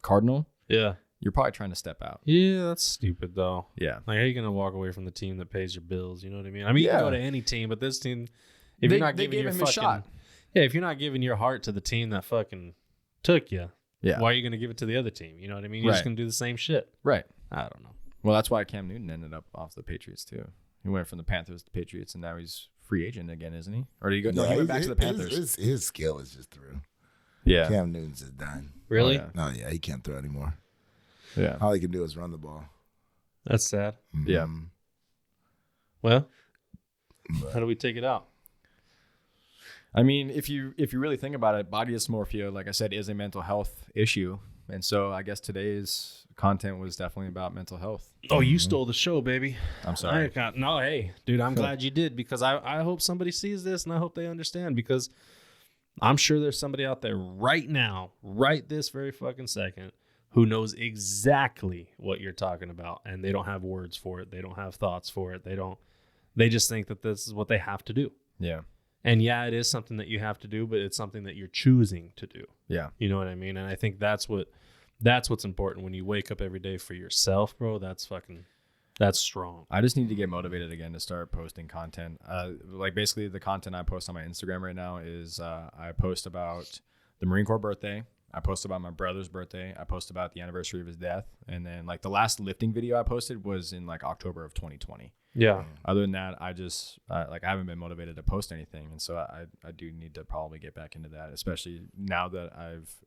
Cardinal, you're probably trying to step out. Yeah, that's stupid though. Yeah, like how are you gonna walk away from the team that pays your bills? You know what I mean? I mean, you can go to any team, but this team, if you're not giving your fucking shot, if you're not giving your heart to the team that fucking took you, why are you gonna give it to the other team? You know what I mean? You're just gonna do the same shit, right? I don't know. Well, that's why Cam Newton ended up off the Patriots too. He went from the Panthers to the Patriots, and now he's free agent again, isn't he? Or did he go? No, he went back to the Panthers. His skill is just through. Yeah, Cam Newton's just done. Really? No, he can't throw anymore. Yeah, all he can do is run the ball. That's sad. Mm-hmm. Yeah. Well, how do we take it out? I mean, if you really think about it, body dysmorphia, like I said, is a mental health issue, and so I guess today's content was definitely about mental health. Oh, you stole the show, baby. I'm sorry. Hey, dude, I'm glad you did, because I hope somebody sees this and I hope they understand, because I'm sure there's somebody out there right now, right this very fucking second, who knows exactly what you're talking about, and they don't have words for it. They don't have thoughts for it. They just think that this is what they have to do. Yeah. And yeah, it is something that you have to do, but it's something that you're choosing to do. Yeah. You know what I mean? And I think that's what's important when you wake up every day for yourself, bro. That's strong. I just need to get motivated again to start posting content. Like basically the content I post on my Instagram right now is I post about the Marine Corps birthday. I post about my brother's birthday. I post about the anniversary of his death. And then like the last lifting video I posted was in like October of 2020. Yeah. Other than that, I just I haven't been motivated to post anything. And so I do need to probably get back into that, especially now that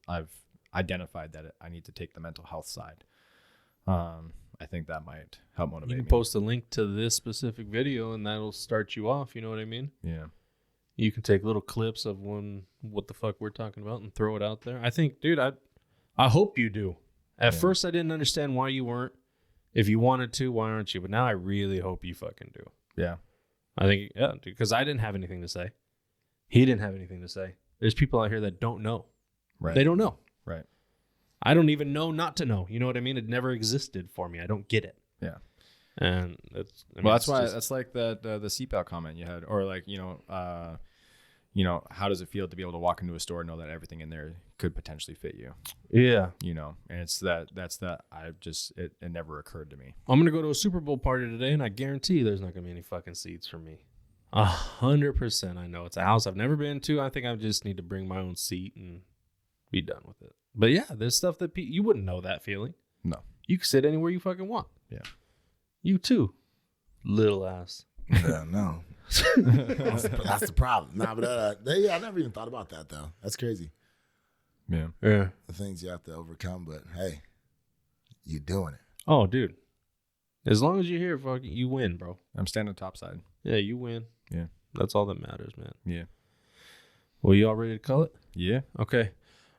I've identified that I need to take the mental health side. I think that might help motivate me. You can post a link to this specific video and that'll start you off. You know what I mean? Yeah. You can take little clips of what the fuck we're talking about and throw it out there. I think, dude, I hope you do. At first, I didn't understand why you weren't. If you wanted to, why aren't you? But now I really hope you fucking do. Yeah. I think, dude, because I didn't have anything to say. He didn't have anything to say. There's people out here that don't know. Right. They don't know. Right. I don't even know not to know. You know what I mean? It never existed for me. I don't get it. Yeah. And that's why that's like that the seatbelt comment you had, or like how does it feel to be able to walk into a store and know that everything in there could potentially fit you? Yeah. And it's it never occurred to me. I'm gonna go to a Super Bowl party today, and I guarantee there's not gonna be any fucking seats for me. 100%. I know it's a house I've never been to. I think I just need to bring my own seat and be done with it. But yeah, there's stuff that you wouldn't know that feeling. No, you can sit anywhere you fucking want. Yeah, you too, little ass. Yeah, no. That's the problem. Nah, but I never even thought about that though. That's crazy. Yeah. The things you have to overcome, but hey, you doing it. Oh, dude. As long as you're here, fucking, you win, bro. I'm standing topside. Yeah, you win. Yeah. That's all that matters, man. Yeah. Well, you all ready to call it? Yeah. Okay.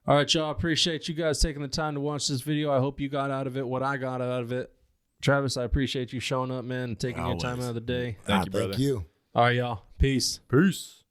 All right, y'all. Appreciate you guys taking the time to watch this video. I hope you got out of it what I got out of it. Travis, I appreciate you showing up, man, and taking your time out of the day. Thank you, brother. Thank you. All right, y'all. Peace. Peace.